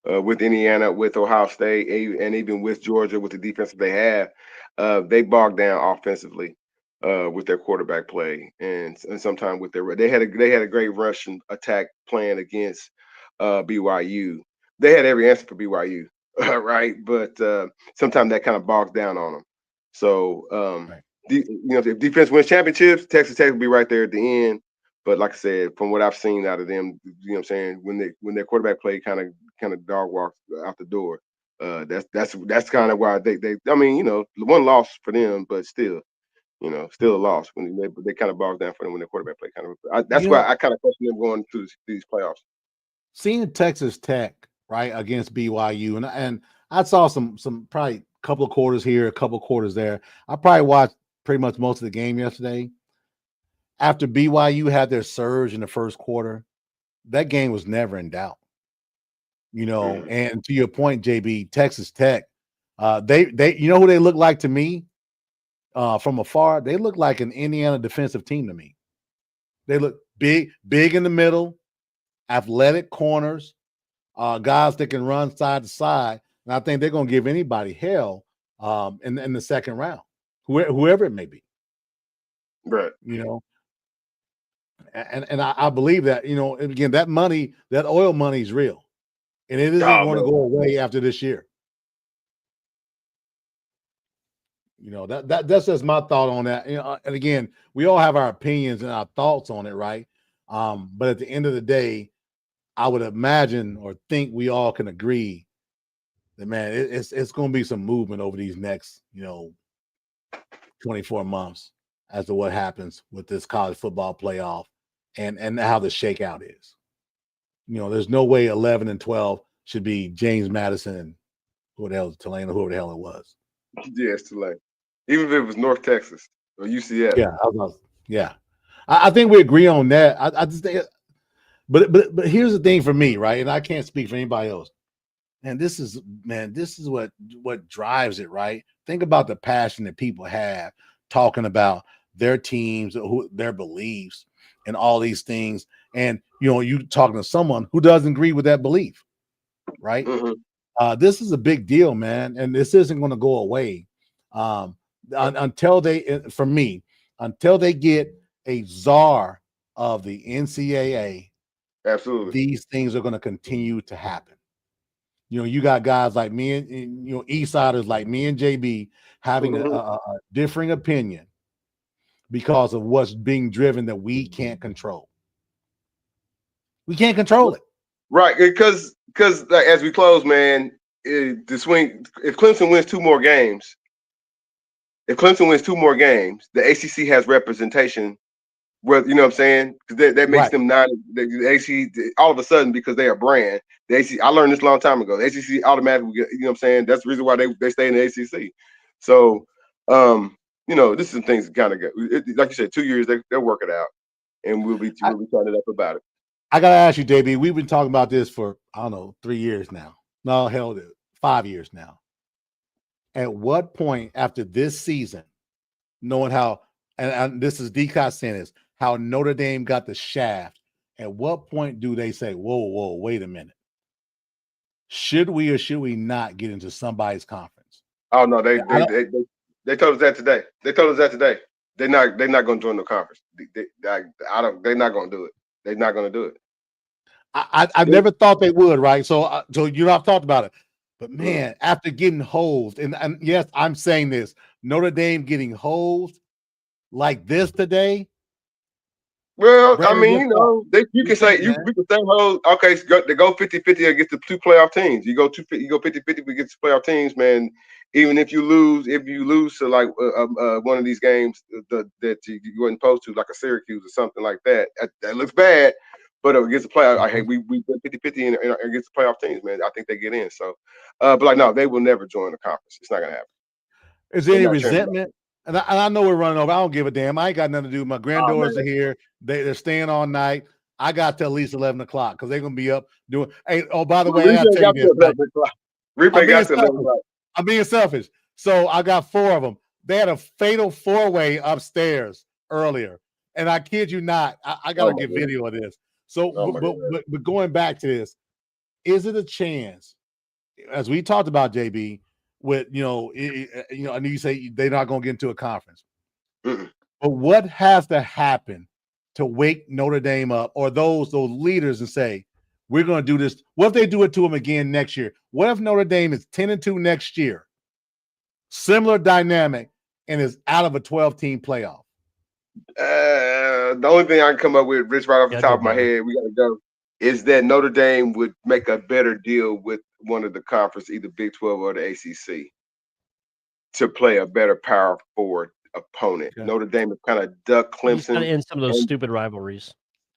with Indiana, with Ohio State, and even with Georgia with the defense that they have. They bogged down offensively with their quarterback play, and sometimes with they had a great Russian attack plan against BYU. They had every answer for BYU, right? But sometimes that kind of bogs down on them. So if defense wins championships, Texas Tech will be right there at the end. But like I said, from what I've seen out of them, what I'm saying, when their quarterback play kind of dog walks out the door, that's kind of why they one loss for them, but still, still a loss when they kind of bogs down for them when the quarterback play kind of. That's You why know, I kind of question them going through these playoffs. seeing Texas Tech right against BYU, and I saw some probably couple of quarters here, a couple of quarters there. I probably watched pretty much most of the game yesterday. After BYU had their surge in the first quarter, that game was never in doubt. And to your point, JB, Texas Tech, they who they look like to me from afar? They look like an Indiana defensive team to me. They look big in the middle, athletic corners, guys that can run side to side. And I think they're going to give anybody hell in the second round, whoever it may be. Right. And I believe that, and again, that money, that oil money is real. And it isn't going to go away after this year. That's just my thought on that. And again, we all have our opinions and our thoughts on it, right? But at the end of the day, I would imagine or think we all can agree that, man, it's going to be some movement over these next, 24 months as to what happens with this college football playoff and how the shakeout is. There's no way 11 and 12 should be James Madison and who the hell is Tulane or whoever the hell it was. Yeah, it's Tulane. Even if it was North Texas or UCF. Yeah, I think we agree on that. I just think, but here's the thing for me, right? And I can't speak for anybody else. And this is what drives it, right? Think about the passion that people have talking about their teams, their beliefs, and all these things. And you talking to someone who doesn't agree with that belief, right? This is a big deal, man, and this isn't going to go away until they get a czar of the NCAA. Absolutely, these things are going to continue to happen. You got guys like me and Eastsiders like me and JB having a differing opinion because of what's being driven that we can't control. We can't control it, right? Because like, as we close, man, if Clemson wins two more games, the ACC has representation. Well, you know what I'm saying? Because that makes them not the ACC all of a sudden because they are brand. The ACC, I learned this a long time ago. The ACC automatically, you know what I'm saying? That's the reason why they stay in the ACC. So, this is some things kind of like you said, 2 years they'll work it out, and we'll be turning it up about it. I gotta ask you, JB. We've been talking about this for 3 years now. No, hell, 5 years now. At what point after this season, knowing how, and this is DCOT saying this, how Notre Dame got the shaft, at what point do they say, whoa, wait a minute? Should we or should we not get into somebody's conference? Oh no, they told us that today. They're not going to join the conference. They're not going to do it. They're not going to do it. I never thought they would, right? So I've talked about it. But man, after getting hosed, and yes, I'm saying this, Notre Dame getting hosed like this today. Well, Brandon, I mean, you can say okay, they go 50-50 against the two playoff teams. You go 50-50 against the playoff teams, man. Even if you lose to like one of these games that you wasn't supposed to, like a Syracuse or something like that, that looks bad. But against the playoff, we went 50-50 against the playoff teams, man. I think they get in. So, but no, they will never join the conference. It's not gonna happen. Is there any resentment? And I know we're running over. I don't give a damn. I ain't got nothing to do. My granddaughters are here. They're staying all night. I got till at least 11 o'clock because they're gonna be up doing. Hey, by the way, I gotta tell you this. I'm being selfish. So I got 4 of them. They had a fatal 4-way upstairs earlier, and I kid you not, I gotta get video of this. So, but going back to this, is it a chance, as we talked about, JB? With I know you say they're not going to get into a conference, but what has to happen to wake Notre Dame up or those leaders and say we're going to do this? What if they do it to them again next year? What if Notre Dame is 10-2 next year, similar dynamic, and is out of a 12-team playoff? The only thing I can come up with, Rich, right off the top of my head, we got to go, is that Notre Dame would make a better deal with one of the conference, either Big 12 or the ACC, to play a better power forward opponent. Okay. Notre Dame has kind of ducked He's kind of Clemson. in some of those and- stupid rivalries,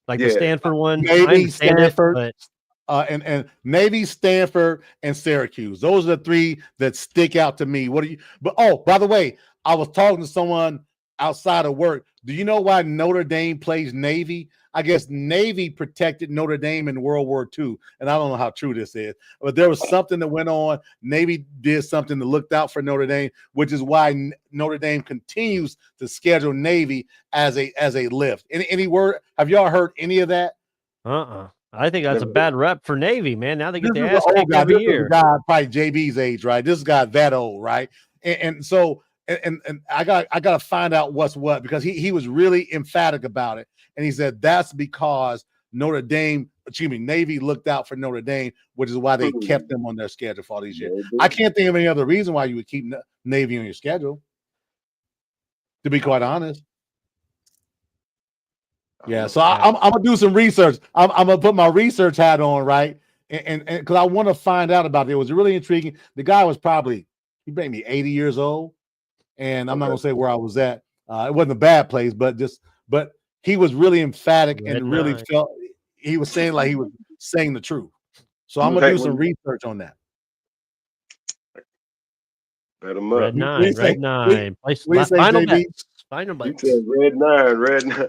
like Yeah. the Stanford one. I Navy, understand Stanford, it, but and Navy, Stanford, and Syracuse. Those are the three that stick out to me. What do you? But by the way, I was talking to someone outside of work. Do you know why Notre Dame plays Navy? I guess Navy protected Notre Dame in World War II, and I don't know how true this is, but there was something that went on. Navy did something that looked out for Notre Dame, which is why Notre Dame continues to schedule Navy as a lift. Any word? Have y'all heard any of that? I think that's a bad rep for Navy, man. Now they get This the is an ass old kicked guy. every This is a year. guy probably JB's age, right? This guy that old, right? And so I got to find out what's what, because he was really emphatic about it, and he said that's because Navy looked out for Notre Dame, which is why they kept them on their schedule for all these years. I can't think of any other reason why you would keep Navy on your schedule, to be quite honest. Yeah, so I'm gonna do some research. I'm gonna put my research hat on, right? And because I want to find out about it. It was really intriguing. The guy was he made me 80 years old, and I'm not gonna say where I was at. It wasn't a bad place, but he was really emphatic and really felt he was saying like he was saying the truth. So I'm gonna do some research on that. Bet him Red up. 9, Red 9. Final bets. Final bets. He said Red 9.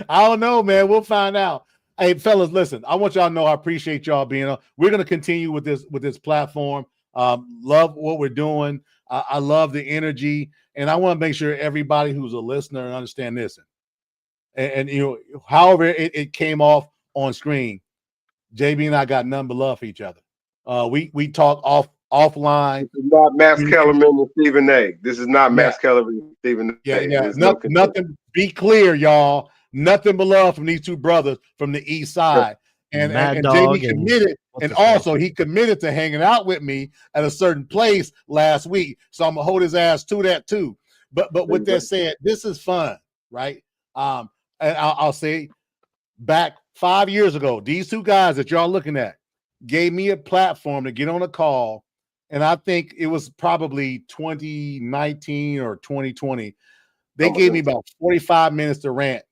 I don't know, man. We'll find out. Hey, fellas, listen. I want y'all to know I appreciate y'all being on. We're gonna continue with this platform. Love what we're doing. I love the energy, and I want to make sure everybody who's a listener understand this. And you know, however it came off on screen, JB and I got none but love for each other. We talk offline. This is not Max Kellerman and Stephen A. This is not Max Kellerman and Stephen A. Yeah. Nothing. Be clear, y'all. Nothing but love from these two brothers from the East Side. And JB committed, and also he committed to hanging out with me at a certain place last week. So I'm gonna hold his ass to that too. But with that said, this is fun, right? And I'll say, back 5 years ago, these two guys that y'all looking at gave me a platform to get on a call, and I think it was probably 2019 or 2020. They gave me about 45 minutes to rant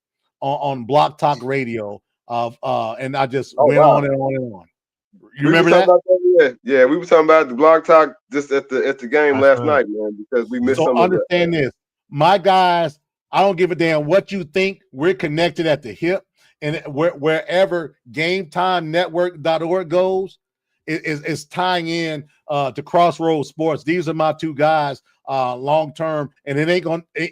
on Block Talk Radio and I just went on and on and on. You remember that? Yeah, we were talking about the Block Talk just at the game last night, man, because we missed some of that. Understand this. My guys, I don't give a damn what you think. We're connected at the hip, and wherever GameTimeNetwork.org goes, is tying in to CrossRoads Sports. These are my two guys long term, and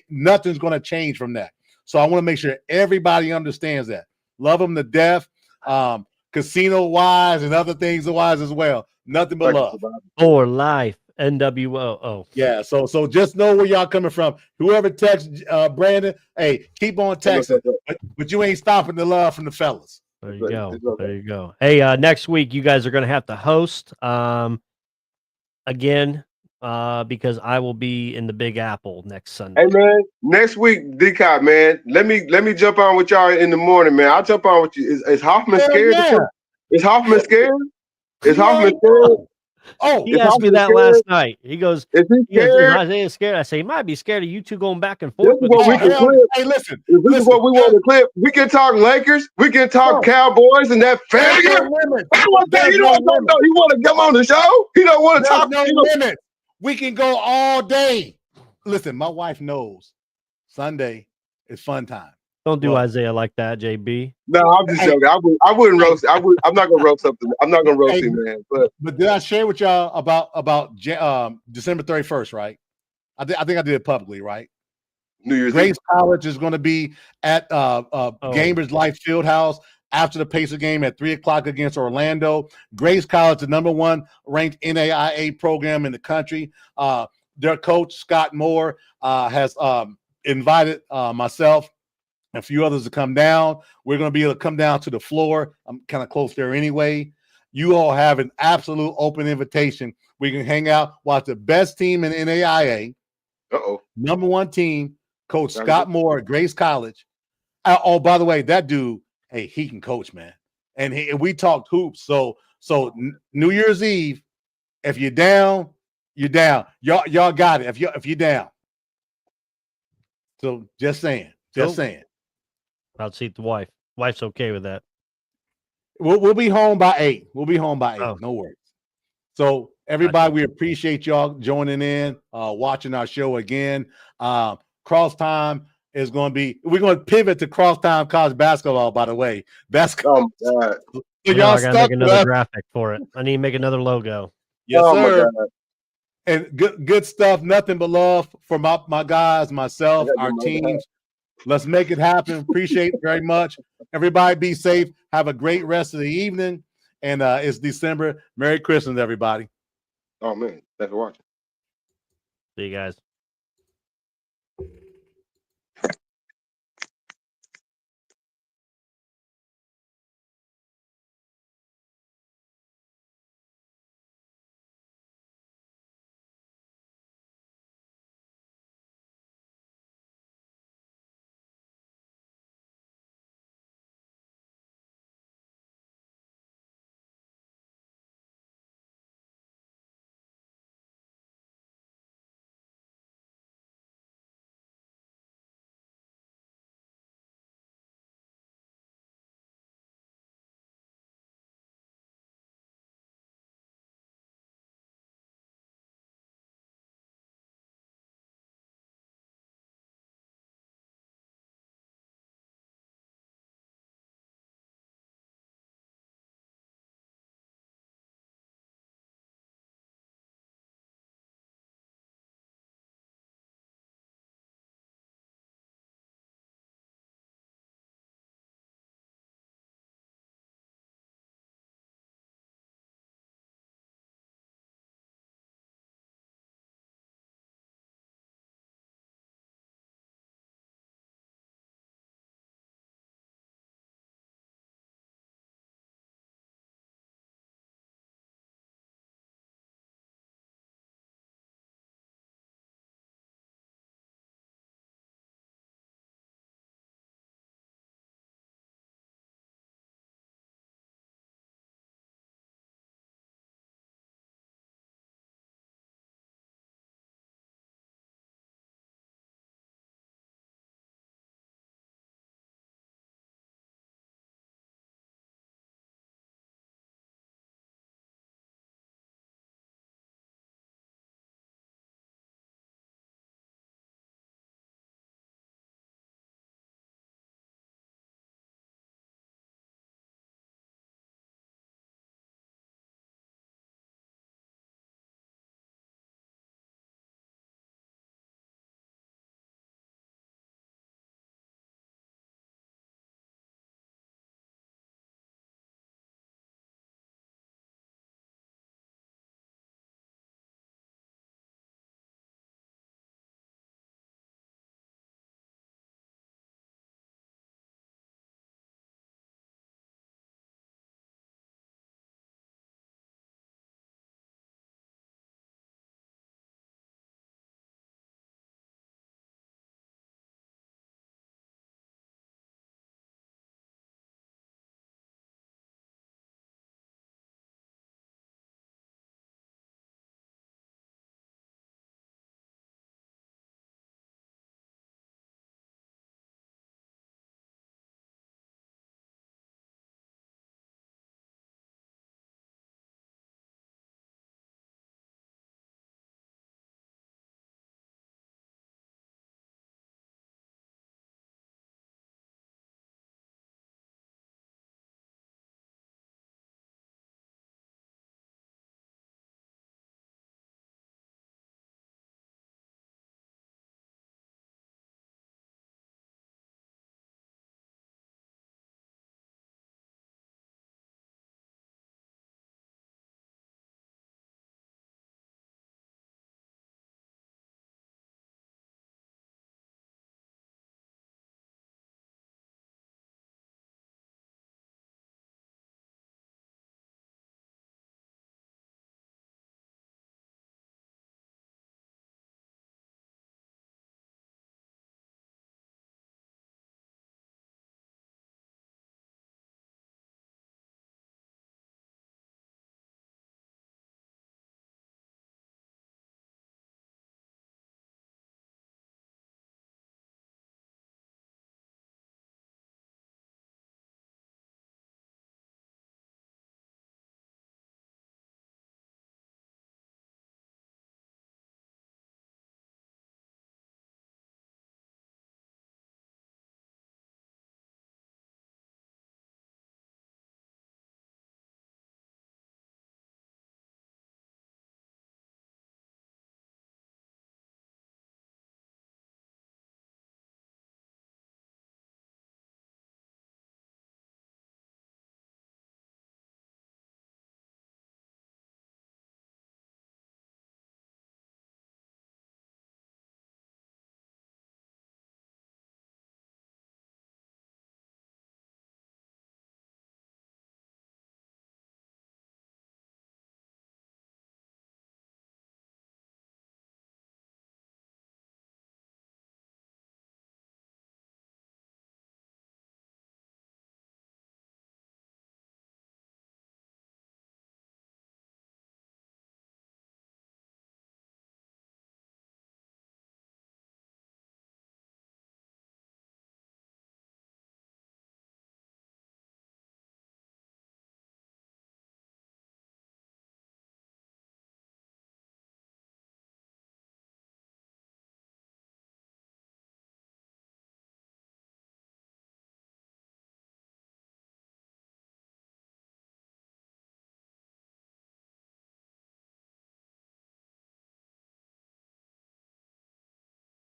nothing's gonna change from that. So I want to make sure everybody understands that. Love them to death, casino wise and other things wise as well. Nothing but love. For life, NWO. Yeah. So just know where y'all coming from. Whoever texts Brandon, hey, keep on texting, but you ain't stopping the love from the fellas. There you go. There you go. Hey, next week you guys are going to have to host again because I will be in the Big Apple next Sunday. Hey man, next week, D-Cop, man, let me jump on with y'all in the morning, man. I'll jump on with you. Is Hoffman scared? Yeah. Is Hoffman scared? Is Hoffman scared? Oh, he asked me that last night. He goes, "Is he scared? Is Isaiah scared?" I say, he might be scared of you two going back and forth. Hey, listen. This is what we want to clip. We can talk Lakers. We can talk Cowboys and that failure. He want to come on the show. He don't want to talk. No limit. We can go all day. Listen, my wife knows Sunday is fun time. Don't do Isaiah like that, JB. No, I'm just joking. I wouldn't roast. I'm not gonna roast something. I'm not gonna roast him, man. But did I share with y'all about December 31st? Right? I think I did it publicly. Right? New Year's Grace College is going to be at Gamers Life Fieldhouse after the Pacer game at 3:00 against Orlando. Grace College, the #1 ranked NAIA program in the country. Their coach Scott Moore has invited myself and a few others to come down. We're going to be able to come down to the floor. I'm kind of close there anyway. You all have an absolute open invitation. We can hang out, watch the best team in NAIA. #1 team, Coach Scott Moore at Grace College. Oh, by the way, that dude, hey, he can coach, man. And we talked hoops. So New Year's Eve, if you're down, you're down. Y'all got it. If you're down. So just saying. Cool. Just saying. I'll seat the wife. Wife's okay with that. We'll be home by 8. We'll be home by 8. Oh. No worries. So everybody, we appreciate y'all joining in, watching our show again. Cross Time is going to be. We're going to pivot to Cross Time College Basketball. By the way, basketball. Oh my God. So I y'all gotta stuck make with another us. graphic for it. I need to make another logo. Yes, Oh my sir. God. And good stuff. Nothing but love for my guys, myself, I gotta our do my teams. Let's make it happen. Appreciate it very much. Everybody be safe. Have a great rest of the evening. And it's December. Merry Christmas, everybody. Oh man, thanks for watching. See you guys.